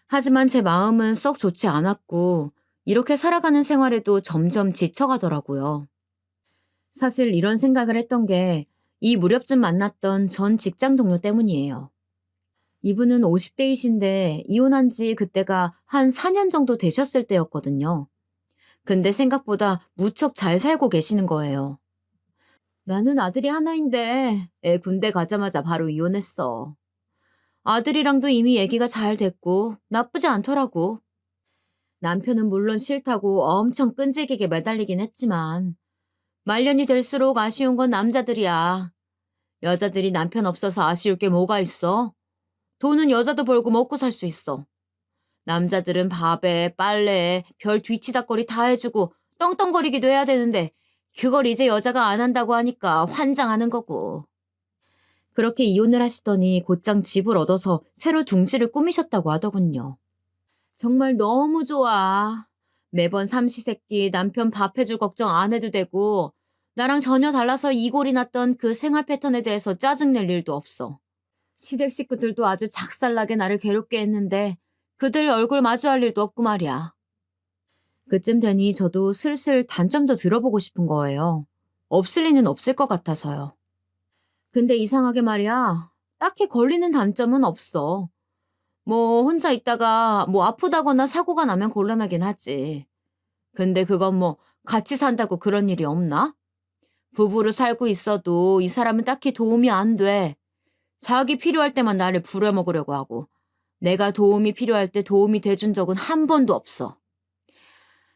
하지만 제 마음은 썩 좋지 않았고 이렇게 살아가는 생활에도 점점 지쳐가더라고요. 사실 이런 생각을 했던 게 이 무렵쯤 만났던 전 직장 동료 때문이에요. 이분은 50대이신데 이혼한 지 그때가 한 4년 정도 되셨을 때였거든요. 근데 생각보다 무척 잘 살고 계시는 거예요. 나는 아들이 하나인데 애 군대 가자마자 바로 이혼했어. 아들이랑도 이미 얘기가 잘 됐고 나쁘지 않더라고. 남편은 물론 싫다고 엄청 끈질기게 매달리긴 했지만 말년이 될수록 아쉬운 건 남자들이야. 여자들이 남편 없어서 아쉬울 게 뭐가 있어? 돈은 여자도 벌고 먹고 살 수 있어. 남자들은 밥에 빨래에 별 뒤치다거리 다 해주고 떵떵거리기도 해야 되는데 그걸 이제 여자가 안 한다고 하니까 환장하는 거고. 그렇게 이혼을 하시더니 곧장 집을 얻어서 새로 둥지를 꾸미셨다고 하더군요. 정말 너무 좋아. 매번 삼시세끼 남편 밥 해줄 걱정 안 해도 되고 나랑 전혀 달라서 이골이 났던 그 생활 패턴에 대해서 짜증낼 일도 없어. 시댁 식구들도 아주 작살나게 나를 괴롭게 했는데 그들 얼굴 마주할 일도 없고 말이야. 그쯤 되니 저도 슬슬 단점도 들어보고 싶은 거예요. 없을 리는 없을 것 같아서요. 근데 이상하게 말이야. 딱히 걸리는 단점은 없어. 뭐 혼자 있다가 뭐 아프다거나 사고가 나면 곤란하긴 하지. 근데 그건 뭐 같이 산다고 그런 일이 없나? 부부로 살고 있어도 이 사람은 딱히 도움이 안 돼. 자기 필요할 때만 나를 부려먹으려고 하고 내가 도움이 필요할 때 도움이 돼준 적은 한 번도 없어.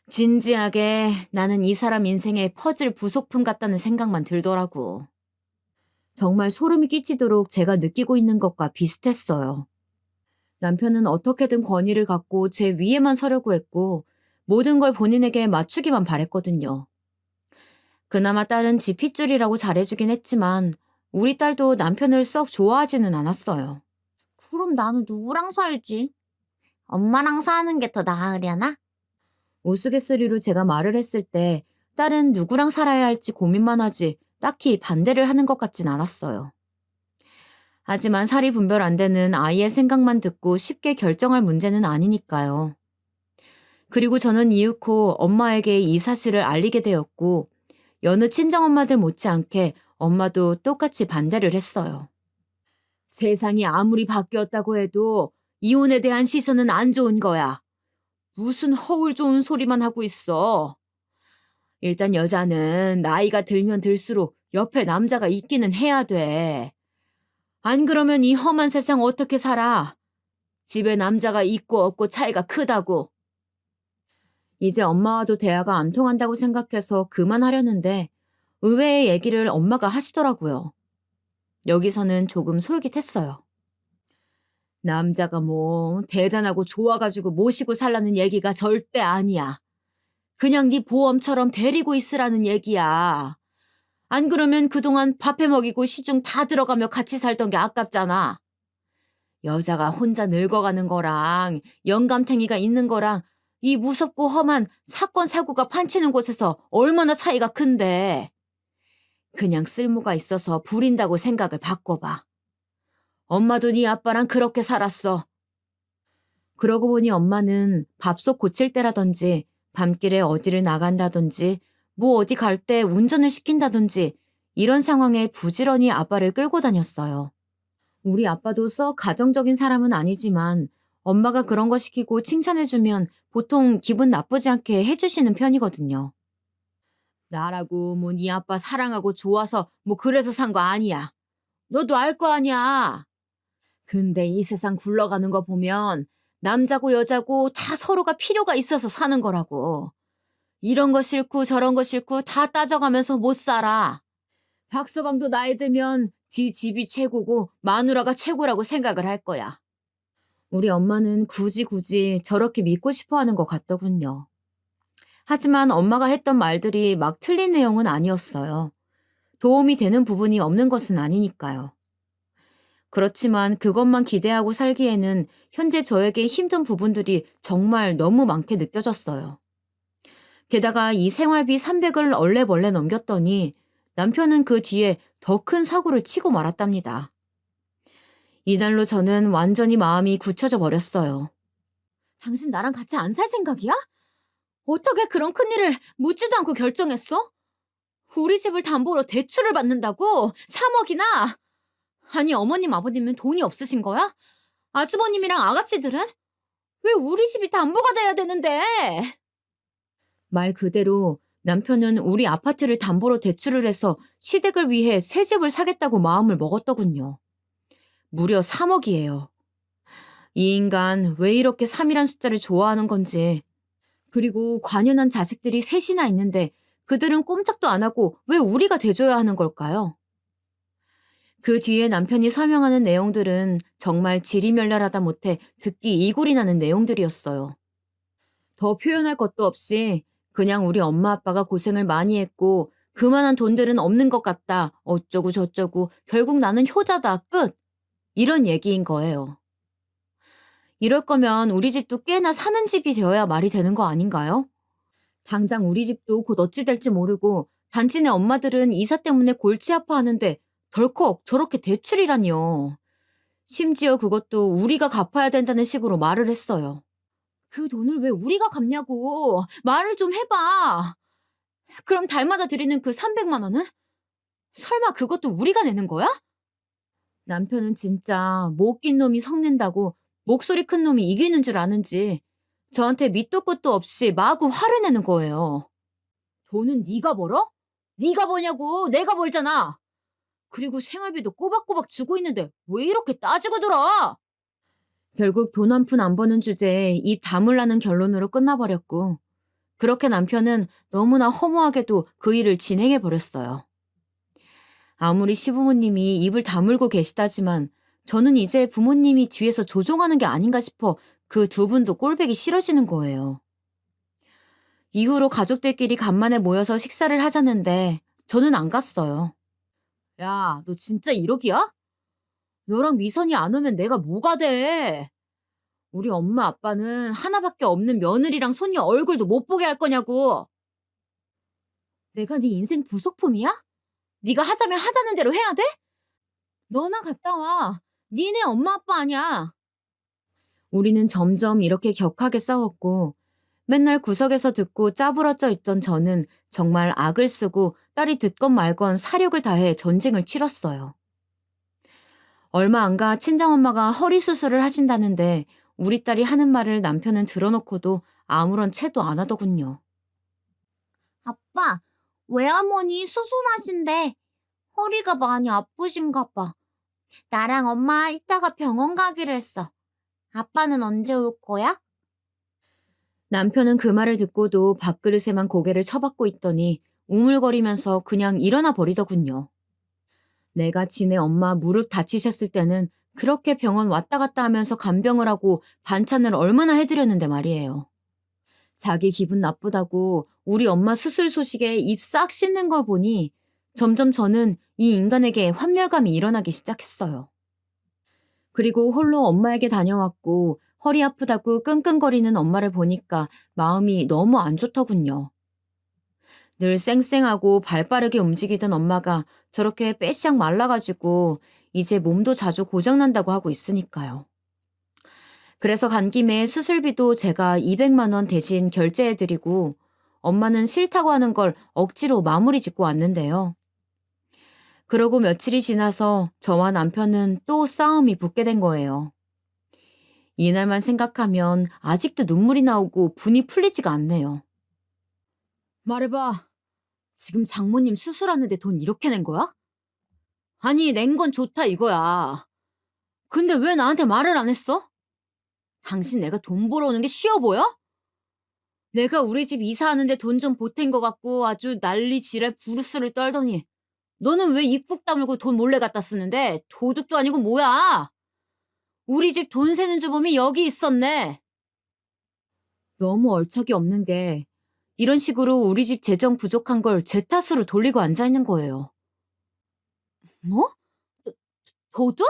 진지하게 나는 이 사람 인생의 퍼즐 부속품 같다는 생각만 들더라고. 정말 소름이 끼치도록 제가 느끼고 있는 것과 비슷했어요. 남편은 어떻게든 권위를 갖고 제 위에만 서려고 했고 모든 걸 본인에게 맞추기만 바랬거든요. 그나마 딸은 지 핏줄이라고 잘해주긴 했지만 우리 딸도 남편을 썩 좋아하지는 않았어요. 그럼 나는 누구랑 살지? 엄마랑 사는 게 더 나으려나? 우스갯소리로 제가 말을 했을 때 딸은 누구랑 살아야 할지 고민만 하지 딱히 반대를 하는 것 같진 않았어요. 하지만 살이 분별 안 되는 아이의 생각만 듣고 쉽게 결정할 문제는 아니니까요. 그리고 저는 이윽고 엄마에게 이 사실을 알리게 되었고 여느 친정엄마들 못지않게 엄마도 똑같이 반대를 했어요. 세상이 아무리 바뀌었다고 해도 이혼에 대한 시선은 안 좋은 거야. 무슨 허울 좋은 소리만 하고 있어. 일단 여자는 나이가 들면 들수록 옆에 남자가 있기는 해야 돼. 안 그러면 이 험한 세상 어떻게 살아? 집에 남자가 있고 없고 차이가 크다고. 이제 엄마와도 대화가 안 통한다고 생각해서 그만하려는데 의외의 얘기를 엄마가 하시더라고요. 여기서는 조금 솔깃했어요. 남자가 뭐 대단하고 좋아가지고 모시고 살라는 얘기가 절대 아니야. 그냥 네 보험처럼 데리고 있으라는 얘기야. 안 그러면 그동안 밥해 먹이고 시중 다 들어가며 같이 살던 게 아깝잖아. 여자가 혼자 늙어가는 거랑 영감탱이가 있는 거랑 이 무섭고 험한 사건 사고가 판치는 곳에서 얼마나 차이가 큰데. 그냥 쓸모가 있어서 부린다고 생각을 바꿔봐. 엄마도 네 아빠랑 그렇게 살았어. 그러고 보니 엄마는 밥솥 고칠 때라든지 밤길에 어디를 나간다든지 뭐 어디 갈 때 운전을 시킨다든지 이런 상황에 부지런히 아빠를 끌고 다녔어요. 우리 아빠도 썩 가정적인 사람은 아니지만 엄마가 그런 거 시키고 칭찬해주면 보통 기분 나쁘지 않게 해주시는 편이거든요. 나라고 뭐 네 아빠 사랑하고 좋아서 뭐 그래서 산 거 아니야. 너도 알 거 아니야. 근데 이 세상 굴러가는 거 보면 남자고 여자고 다 서로가 필요가 있어서 사는 거라고. 이런 거 싫고 저런 거 싫고 다 따져가면서 못 살아. 박서방도 나이 들면 지 집이 최고고 마누라가 최고라고 생각을 할 거야. 우리 엄마는 굳이 저렇게 믿고 싶어 하는 것 같더군요. 하지만 엄마가 했던 말들이 막 틀린 내용은 아니었어요. 도움이 되는 부분이 없는 것은 아니니까요. 그렇지만 그것만 기대하고 살기에는 현재 저에게 힘든 부분들이 정말 너무 많게 느껴졌어요. 게다가 이 생활비 300을 얼레벌레 넘겼더니 남편은 그 뒤에 더 큰 사고를 치고 말았답니다. 이날로 저는 완전히 마음이 굳혀져 버렸어요. 당신 나랑 같이 안 살 생각이야? 어떻게 그런 큰일을 묻지도 않고 결정했어? 우리 집을 담보로 대출을 받는다고? 3억이나? 아니 어머님 아버님은 돈이 없으신 거야? 아주버님이랑 아가씨들은? 왜 우리 집이 담보가 돼야 되는데? 말 그대로 남편은 우리 아파트를 담보로 대출을 해서 시댁을 위해 새 집을 사겠다고 마음을 먹었더군요. 무려 3억이에요. 이 인간 왜 이렇게 3이란 숫자를 좋아하는 건지. 그리고 관연한 자식들이 셋이나 있는데 그들은 꼼짝도 안 하고 왜 우리가 대줘야 하는 걸까요? 그 뒤에 남편이 설명하는 내용들은 정말 지리멸렬하다 못해 듣기 이골이 나는 내용들이었어요. 더 표현할 것도 없이 그냥 우리 엄마 아빠가 고생을 많이 했고 그만한 돈들은 없는 것 같다. 어쩌고 저쩌고 결국 나는 효자다. 끝. 이런 얘기인 거예요. 이럴 거면 우리 집도 꽤나 사는 집이 되어야 말이 되는 거 아닌가요? 당장 우리 집도 곧 어찌 될지 모르고 단지네 엄마들은 이사 때문에 골치 아파하는데 덜컥 저렇게 대출이라니요. 심지어 그것도 우리가 갚아야 된다는 식으로 말을 했어요. 그 돈을 왜 우리가 갚냐고 말을 좀 해봐. 그럼 달마다 드리는 그 300만 원은? 설마 그것도 우리가 내는 거야? 남편은 진짜 못 낀 놈이 성낸다고 목소리 큰 놈이 이기는 줄 아는지 저한테 밑도 끝도 없이 마구 화를 내는 거예요. 돈은 네가 벌어? 네가 버냐고 내가 벌잖아. 그리고 생활비도 꼬박꼬박 주고 있는데 왜 이렇게 따지고 들어? 결국 돈 한 푼 안 버는 주제에 입 다물라는 결론으로 끝나버렸고 그렇게 남편은 너무나 허무하게도 그 일을 진행해 버렸어요. 아무리 시부모님이 입을 다물고 계시다지만 저는 이제 부모님이 뒤에서 조종하는 게 아닌가 싶어 그 두 분도 꼴보기 싫어지는 거예요. 이후로 가족들끼리 간만에 모여서 식사를 하자는데 저는 안 갔어요. 야, 너 진짜 1억이야? 너랑 미선이 안 오면 내가 뭐가 돼? 우리 엄마 아빠는 하나밖에 없는 며느리랑 손녀 얼굴도 못 보게 할 거냐고. 내가 네 인생 부속품이야? 네가 하자면 하자는 대로 해야 돼? 너나 갔다 와. 니네 엄마 아빠 아니야. 우리는 점점 이렇게 격하게 싸웠고 맨날 구석에서 듣고 짜부러져 있던 저는 정말 악을 쓰고 딸이 듣건 말건 사력을 다해 전쟁을 치렀어요. 얼마 안 가 친정엄마가 허리 수술을 하신다는데 우리 딸이 하는 말을 남편은 들어놓고도 아무런 채도 안 하더군요. 아빠, 외할머니 수술하신대. 허리가 많이 아프신가 봐. 나랑 엄마 이따가 병원 가기로 했어. 아빠는 언제 올 거야? 남편은 그 말을 듣고도 밥그릇에만 고개를 쳐박고 있더니 우물거리면서 그냥 일어나 버리더군요. 내가 지네 엄마 무릎 다치셨을 때는 그렇게 병원 왔다 갔다 하면서 간병을 하고 반찬을 얼마나 해드렸는데 말이에요. 자기 기분 나쁘다고 우리 엄마 수술 소식에 입 싹 씻는 걸 보니 점점 저는 이 인간에게 환멸감이 일어나기 시작했어요. 그리고 홀로 엄마에게 다녀왔고 허리 아프다고 끙끙거리는 엄마를 보니까 마음이 너무 안 좋더군요. 늘 쌩쌩하고 발 빠르게 움직이던 엄마가 저렇게 빼샥 말라가지고 이제 몸도 자주 고장난다고 하고 있으니까요. 그래서 간 김에 수술비도 제가 200만 원 대신 결제해드리고 엄마는 싫다고 하는 걸 억지로 마무리 짓고 왔는데요. 그러고 며칠이 지나서 저와 남편은 또 싸움이 붙게 된 거예요. 이날만 생각하면 아직도 눈물이 나오고 분이 풀리지가 않네요. 말해봐. 지금 장모님 수술하는데 돈 이렇게 낸 거야? 아니, 낸 건 좋다 이거야. 근데 왜 나한테 말을 안 했어? 당신 내가 돈 벌어오는 게 쉬워 보여? 내가 우리 집 이사하는데 돈 좀 보탠 것 같고 아주 난리 지랄 부르스를 떨더니 너는 왜 입국 다물고 돈 몰래 갖다 쓰는데 도둑도 아니고 뭐야? 우리 집 돈 세는 주범이 여기 있었네. 너무 얼척이 없는 게 이런 식으로 우리 집 재정 부족한 걸 제 탓으로 돌리고 앉아있는 거예요. 뭐? 도- 도둑?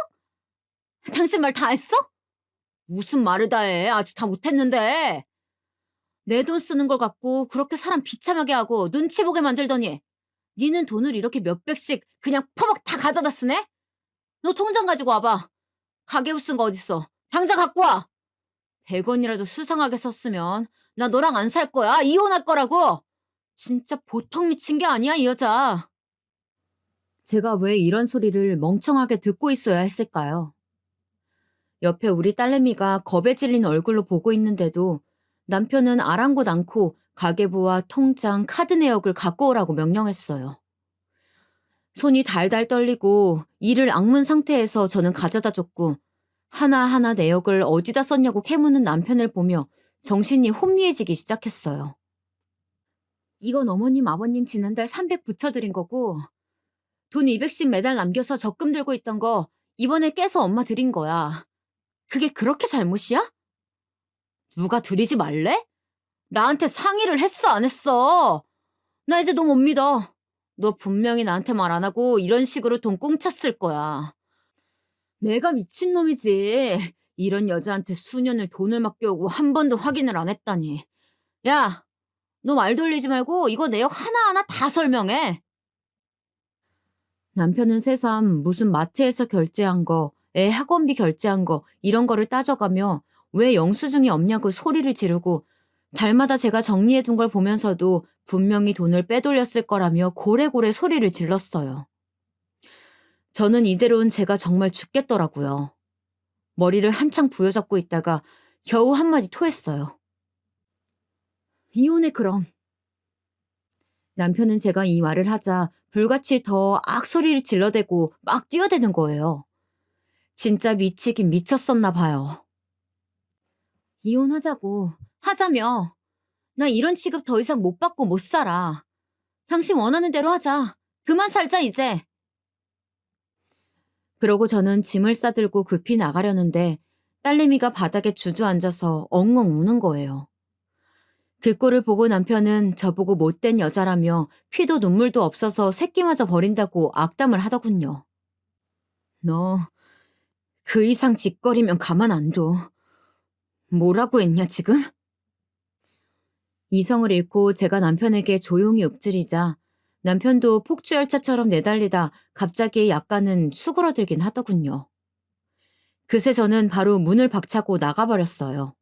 당신 말 다 했어? 무슨 말을 다 해. 아직 다 못했는데. 내 돈 쓰는 걸 갖고 그렇게 사람 비참하게 하고 눈치 보게 만들더니 니는 돈을 이렇게 몇백씩 그냥 퍼벅 다 가져다 쓰네? 너 통장 가지고 와봐. 가계부 쓴 거 어딨어? 당장 갖고 와. 100원이라도 수상하게 썼으면 나 너랑 안 살 거야. 이혼할 거라고. 진짜 보통 미친 게 아니야, 이 여자. 제가 왜 이런 소리를 멍청하게 듣고 있어야 했을까요? 옆에 우리 딸내미가 겁에 질린 얼굴로 보고 있는데도 남편은 아랑곳 않고 가계부와 통장, 카드 내역을 갖고 오라고 명령했어요. 손이 달달 떨리고 이를 악문 상태에서 저는 가져다 줬고 하나하나 내역을 어디다 썼냐고 캐묻는 남편을 보며 정신이 혼미해지기 시작했어요. 이건 어머님, 아버님 지난달 300 붙여드린 거고 돈 200씩 매달 남겨서 적금 들고 있던 거 이번에 깨서 엄마 드린 거야. 그게 그렇게 잘못이야? 누가 드리지 말래? 나한테 상의를 했어, 안 했어? 나 이제 너 못 믿어. 너 분명히 나한테 말 안 하고 이런 식으로 돈 꽁쳤을 거야. 내가 미친놈이지. 이런 여자한테 수년을 돈을 맡겨오고 한 번도 확인을 안 했다니. 야, 너 말 돌리지 말고 이거 내역 하나하나 다 설명해. 남편은 새삼 무슨 마트에서 결제한 거, 애 학원비 결제한 거 이런 거를 따져가며 왜 영수증이 없냐고 소리를 지르고 달마다 제가 정리해둔 걸 보면서도 분명히 돈을 빼돌렸을 거라며 고래고래 소리를 질렀어요. 저는 이대로는 제가 정말 죽겠더라고요. 머리를 한창 부여잡고 있다가 겨우 한마디 토했어요. 이혼해 그럼. 남편은 제가 이 말을 하자 불같이 더 악소리를 질러대고 막 뛰어대는 거예요. 진짜 미치긴 미쳤었나 봐요. 이혼하자고. 하자며. 나 이런 취급 더 이상 못 받고 못 살아. 당신 원하는 대로 하자. 그만 살자 이제. 그러고 저는 짐을 싸들고 급히 나가려는데 딸내미가 바닥에 주저앉아서 엉엉 우는 거예요. 그 꼴을 보고 남편은 저보고 못된 여자라며 피도 눈물도 없어서 새끼마저 버린다고 악담을 하더군요. 너 그 이상 짓거리면 가만 안 둬. 뭐라고 했냐 지금? 이성을 잃고 제가 남편에게 조용히 읊조리자 남편도 폭주열차처럼 내달리다 갑자기 약간은 수그러들긴 하더군요. 그새 저는 바로 문을 박차고 나가버렸어요.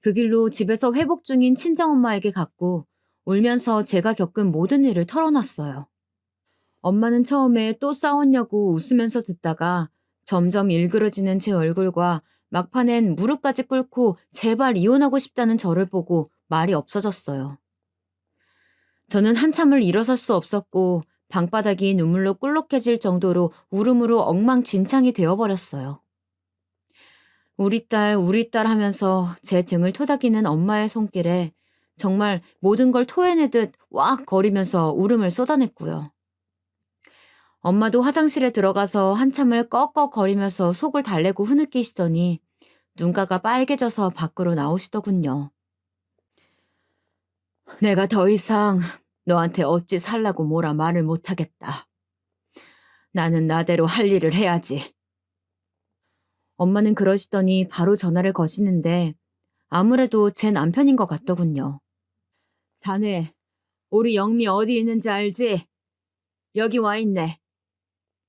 그 길로 집에서 회복 중인 친정엄마에게 갔고 울면서 제가 겪은 모든 일을 털어놨어요. 엄마는 처음에 또 싸웠냐고 웃으면서 듣다가 점점 일그러지는 제 얼굴과 막판엔 무릎까지 꿇고 제발 이혼하고 싶다는 저를 보고 말이 없어졌어요. 저는 한참을 일어설 수 없었고 방바닥이 눈물로 꿀럭해질 정도로 울음으로 엉망진창이 되어버렸어요. 우리 딸 하면서 제 등을 토닥이는 엄마의 손길에 정말 모든 걸 토해내듯 왁 거리면서 울음을 쏟아냈고요. 엄마도 화장실에 들어가서 한참을 꺽꺽거리면서 속을 달래고 흐느끼시더니 눈가가 빨개져서 밖으로 나오시더군요. 내가 더 이상 너한테 어찌 살라고 뭐라 말을 못하겠다. 나는 나대로 할 일을 해야지. 엄마는 그러시더니 바로 전화를 거시는데 아무래도 제 남편인 것 같더군요. 자네, 우리 영미 어디 있는지 알지? 여기 와 있네.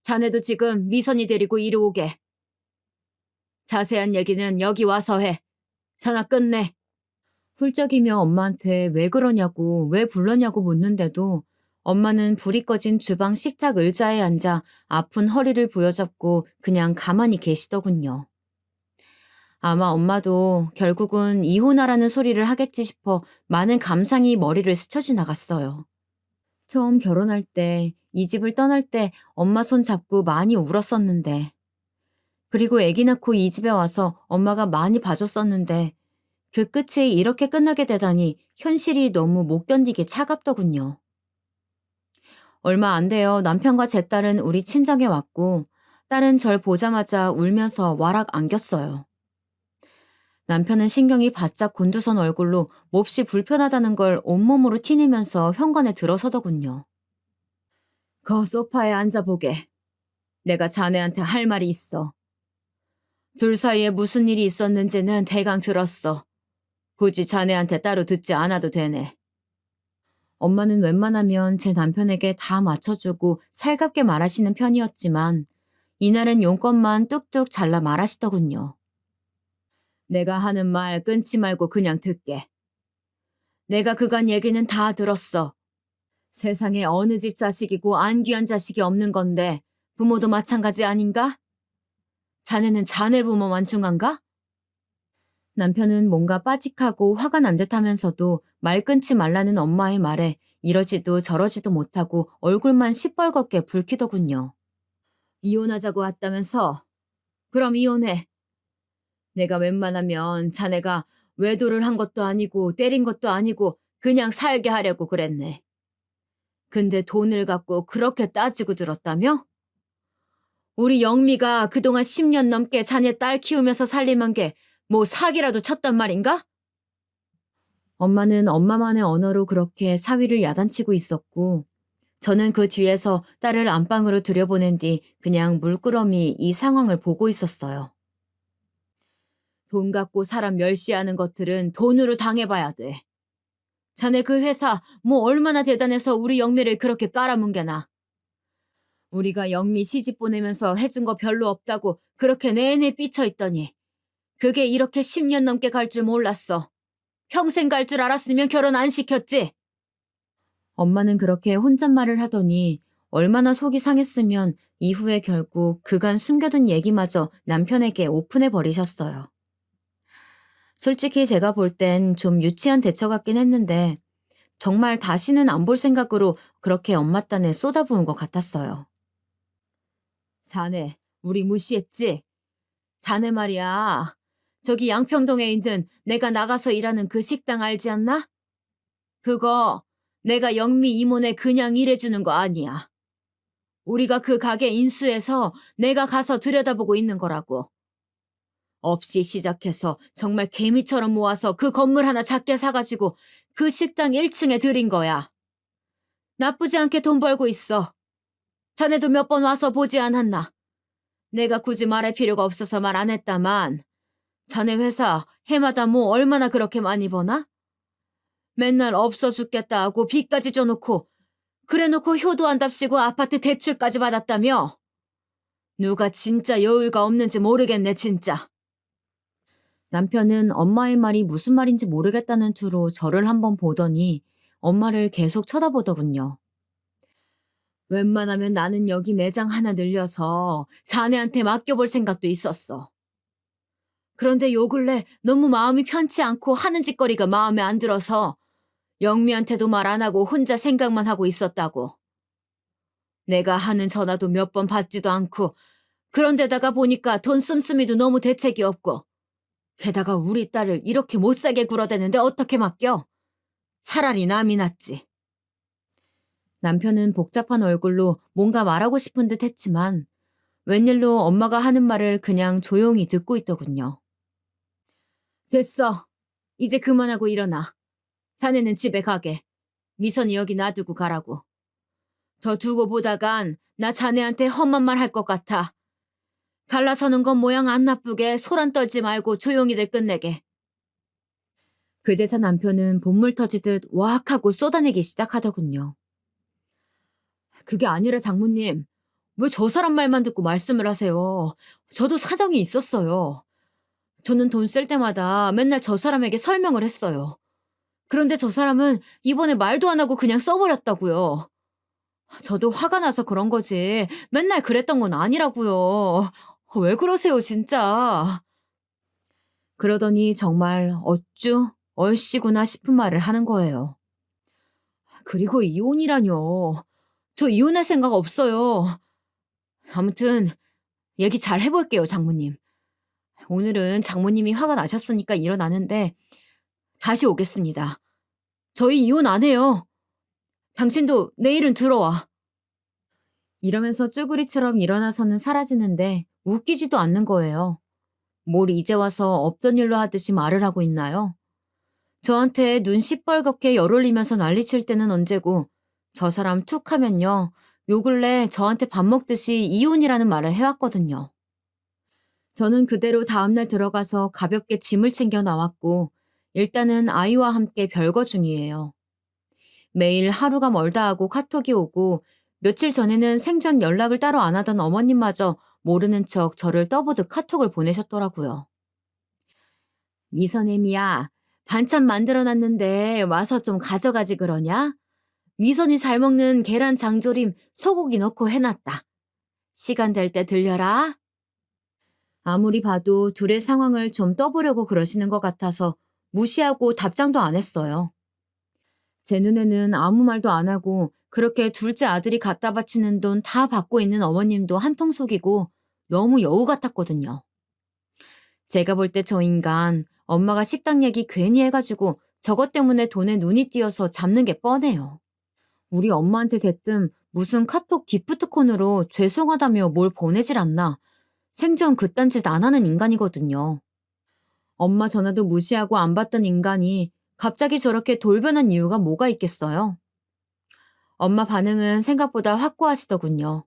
자네도 지금 미선이 데리고 이리 오게. 자세한 얘기는 여기 와서 해. 전화 끝내. 훌쩍이며 엄마한테 왜 그러냐고, 왜 불렀냐고 묻는데도 엄마는 불이 꺼진 주방 식탁 의자에 앉아 아픈 허리를 부여잡고 그냥 가만히 계시더군요. 아마 엄마도 결국은 이혼하라는 소리를 하겠지 싶어 많은 감상이 머리를 스쳐 지나갔어요. 처음 결혼할 때, 이 집을 떠날 때 엄마 손 잡고 많이 울었었는데, 그리고 아기 낳고 이 집에 와서 엄마가 많이 봐줬었는데, 그 끝이 이렇게 끝나게 되다니 현실이 너무 못 견디게 차갑더군요. 얼마 안 돼요. 남편과 제 딸은 우리 친정에 왔고, 딸은 절 보자마자 울면서 와락 안겼어요. 남편은 신경이 바짝 곤두선 얼굴로 몹시 불편하다는 걸 온몸으로 티내면서 현관에 들어서더군요. 거 소파에 앉아보게. 내가 자네한테 할 말이 있어. 둘 사이에 무슨 일이 있었는지는 대강 들었어. 굳이 자네한테 따로 듣지 않아도 되네. 엄마는 웬만하면 제 남편에게 다 맞춰주고 살갑게 말하시는 편이었지만 이날은 용건만 뚝뚝 잘라 말하시더군요. 내가 하는 말 끊지 말고 그냥 듣게. 내가 그간 얘기는 다 들었어. 세상에 어느 집 자식이고 안 귀한 자식이 없는 건데 부모도 마찬가지 아닌가? 자네는 자네 부모만 중한가? 남편은 뭔가 빠직하고 화가 난 듯하면서도 말 끊지 말라는 엄마의 말에 이러지도 저러지도 못하고 얼굴만 시뻘겋게 붉히더군요. 이혼하자고 왔다면서? 그럼 이혼해. 내가 웬만하면 자네가 외도를 한 것도 아니고 때린 것도 아니고 그냥 살게 하려고 그랬네. 근데 돈을 갖고 그렇게 따지고 들었다며? 우리 영미가 그동안 10년 넘게 자네 딸 키우면서 살림한 게 뭐 사기라도 쳤단 말인가? 엄마는 엄마만의 언어로 그렇게 사위를 야단치고 있었고 저는 그 뒤에서 딸을 안방으로 들여보낸 뒤 그냥 물끄러미 이 상황을 보고 있었어요. 돈 갖고 사람 멸시하는 것들은 돈으로 당해봐야 돼. 자네 그 회사 뭐 얼마나 대단해서 우리 영미를 그렇게 깔아뭉개나. 우리가 영미 시집 보내면서 해준 거 별로 없다고 그렇게 내내 삐쳐있더니 그게 이렇게 10년 넘게 갈 줄 몰랐어. 평생 갈 줄 알았으면 결혼 안 시켰지. 엄마는 그렇게 혼잣말을 하더니 얼마나 속이 상했으면 이후에 결국 그간 숨겨둔 얘기마저 남편에게 오픈해 버리셨어요. 솔직히 제가 볼 땐 좀 유치한 대처 같긴 했는데 정말 다시는 안 볼 생각으로 그렇게 엄마 딴에 쏟아부은 것 같았어요. 자네, 우리 무시했지? 자네 말이야. 저기 양평동에 있는 내가 나가서 일하는 그 식당 알지 않나? 그거 내가 영미 이모네 그냥 일해주는 거 아니야. 우리가 그 가게 인수해서 내가 가서 들여다보고 있는 거라고. 없이 시작해서 정말 개미처럼 모아서 그 건물 하나 작게 사가지고 그 식당 1층에 들인 거야. 나쁘지 않게 돈 벌고 있어. 자네도 몇 번 와서 보지 않았나? 내가 굳이 말할 필요가 없어서 말 안 했다만 자네 회사 해마다 뭐 얼마나 그렇게 많이 버나? 맨날 없어 죽겠다 하고 빚까지 져놓고 그래놓고 효도한답시고 아파트 대출까지 받았다며? 누가 진짜 여유가 없는지 모르겠네 진짜. 남편은 엄마의 말이 무슨 말인지 모르겠다는 투로 저를 한번 보더니 엄마를 계속 쳐다보더군요. 웬만하면 나는 여기 매장 하나 늘려서 자네한테 맡겨볼 생각도 있었어. 그런데 요 근래 너무 마음이 편치 않고 하는 짓거리가 마음에 안 들어서 영미한테도 말 안 하고 혼자 생각만 하고 있었다고. 내가 하는 전화도 몇 번 받지도 않고 그런데다가 보니까 돈 씀씀이도 너무 대책이 없고 게다가 우리 딸을 이렇게 못살게 굴어대는데 어떻게 맡겨? 차라리 남이 낫지. 남편은 복잡한 얼굴로 뭔가 말하고 싶은 듯 했지만 웬일로 엄마가 하는 말을 그냥 조용히 듣고 있더군요. 됐어. 이제 그만하고 일어나. 자네는 집에 가게. 미선이 여기 놔두고 가라고. 더 두고 보다간 나 자네한테 험한 말 할 것 같아. 갈라서는 건 모양 안 나쁘게 소란 떨지 말고 조용히들 끝내게. 그제서 남편은 본물 터지듯 와악 하고 쏟아내기 시작하더군요. 그게 아니라 장모님, 왜 저 사람 말만 듣고 말씀을 하세요? 저도 사정이 있었어요. 저는 돈 쓸 때마다 맨날 저 사람에게 설명을 했어요. 그런데 저 사람은 이번에 말도 안 하고 그냥 써버렸다고요. 저도 화가 나서 그런 거지. 맨날 그랬던 건 아니라고요. 왜 그러세요, 진짜. 그러더니 정말 어쭈 얼씨구나 싶은 말을 하는 거예요. 그리고 이혼이라뇨. 저 이혼할 생각 없어요. 아무튼 얘기 잘 해볼게요, 장모님. 오늘은 장모님이 화가 나셨으니까 일어나는데 다시 오겠습니다. 저희 이혼 안 해요. 당신도 내일은 들어와. 이러면서 쭈구리처럼 일어나서는 사라지는데 웃기지도 않는 거예요. 뭘 이제 와서 없던 일로 하듯이 말을 하고 있나요? 저한테 눈 시뻘겋게 열 올리면서 난리칠 때는 언제고 저 사람 툭 하면요. 요 근래 저한테 밥 먹듯이 이혼이라는 말을 해왔거든요. 저는 그대로 다음날 들어가서 가볍게 짐을 챙겨 나왔고 일단은 아이와 함께 별거 중이에요. 매일 하루가 멀다 하고 카톡이 오고 며칠 전에는 생전 연락을 따로 안 하던 어머님마저 모르는 척 저를 떠보듯 카톡을 보내셨더라고요. 미선애미야, 반찬 만들어놨는데 와서 좀 가져가지 그러냐? 미선이 잘 먹는 계란 장조림 소고기 넣고 해놨다. 시간 될 때 들려라. 아무리 봐도 둘의 상황을 좀 떠보려고 그러시는 것 같아서 무시하고 답장도 안 했어요. 제 눈에는 아무 말도 안 하고 그렇게 둘째 아들이 갖다 바치는 돈 다 받고 있는 어머님도 한통 속이고 너무 여우 같았거든요. 제가 볼 때 저 인간 엄마가 식당 얘기 괜히 해가지고 저것 때문에 돈에 눈이 띄어서 잡는 게 뻔해요. 우리 엄마한테 대뜸 무슨 카톡 기프트콘으로 죄송하다며 뭘 보내질 않나. 생전 그딴 짓 안 하는 인간이거든요. 엄마 전화도 무시하고 안 받던 인간이 갑자기 저렇게 돌변한 이유가 뭐가 있겠어요? 엄마 반응은 생각보다 확고하시더군요.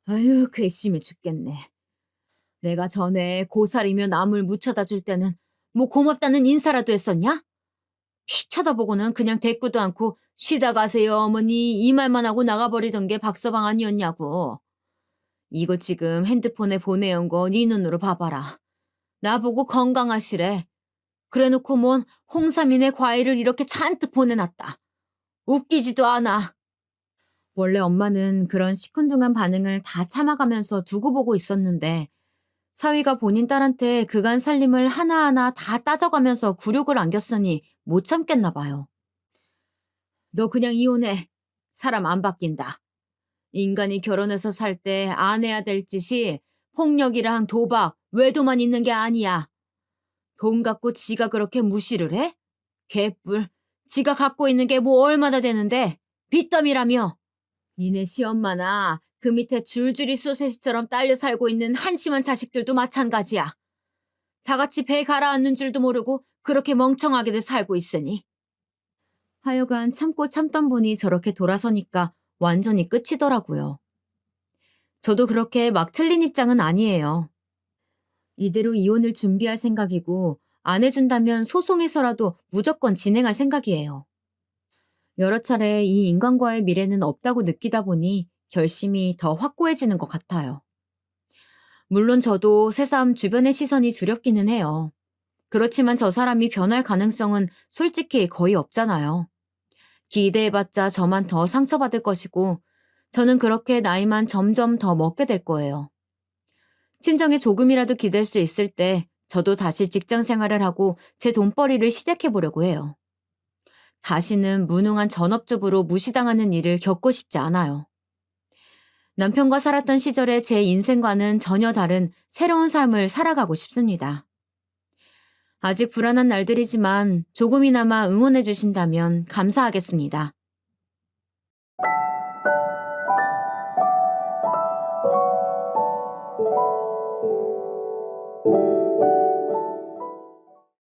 아유, 괘씸해 죽겠네. 내가 전에 고사리며 나물 무쳐다 줄 때는 뭐 고맙다는 인사라도 했었냐? 휙 쳐다보고는 그냥 대꾸도 않고 쉬다 가세요 어머니 이 말만 하고 나가버리던 게 박서방 아니었냐고. 이거 지금 핸드폰에 보내온 거 네 눈으로 봐봐라. 나보고 건강하시래. 그래놓고 뭔 홍삼이네 과일을 이렇게 잔뜩 보내놨다. 웃기지도 않아. 원래 엄마는 그런 시큰둥한 반응을 다 참아가면서 두고 보고 있었는데 사위가 본인 딸한테 그간 살림을 하나하나 다 따져가면서 굴욕을 안겼으니 못 참겠나 봐요. 너 그냥 이혼해. 사람 안 바뀐다. 인간이 결혼해서 살 때 안 해야 될 짓이 폭력이랑 도박, 외도만 있는 게 아니야. 돈 갖고 지가 그렇게 무시를 해? 개뿔. 지가 갖고 있는 게 뭐 얼마나 되는데 빚더미라며. 니네 시엄마나 그 밑에 줄줄이 소세지처럼 딸려 살고 있는 한심한 자식들도 마찬가지야. 다 같이 배 가라앉는 줄도 모르고 그렇게 멍청하게들 살고 있으니. 하여간 참고 참던 분이 저렇게 돌아서니까 완전히 끝이더라고요. 저도 그렇게 막 틀린 입장은 아니에요. 이대로 이혼을 준비할 생각이고 안 해준다면 소송해서라도 무조건 진행할 생각이에요. 여러 차례 이 인간과의 미래는 없다고 느끼다 보니 결심이 더 확고해지는 것 같아요. 물론 저도 새삼 주변의 시선이 두렵기는 해요. 그렇지만 저 사람이 변할 가능성은 솔직히 거의 없잖아요. 기대해봤자 저만 더 상처받을 것이고 저는 그렇게 나이만 점점 더 먹게 될 거예요. 친정에 조금이라도 기댈 수 있을 때 저도 다시 직장 생활을 하고 제 돈벌이를 시작해보려고 해요. 다시는 무능한 전업주부로 무시당하는 일을 겪고 싶지 않아요. 남편과 살았던 시절의 제 인생과는 전혀 다른 새로운 삶을 살아가고 싶습니다. 아직 불안한 날들이지만 조금이나마 응원해 주신다면 감사하겠습니다.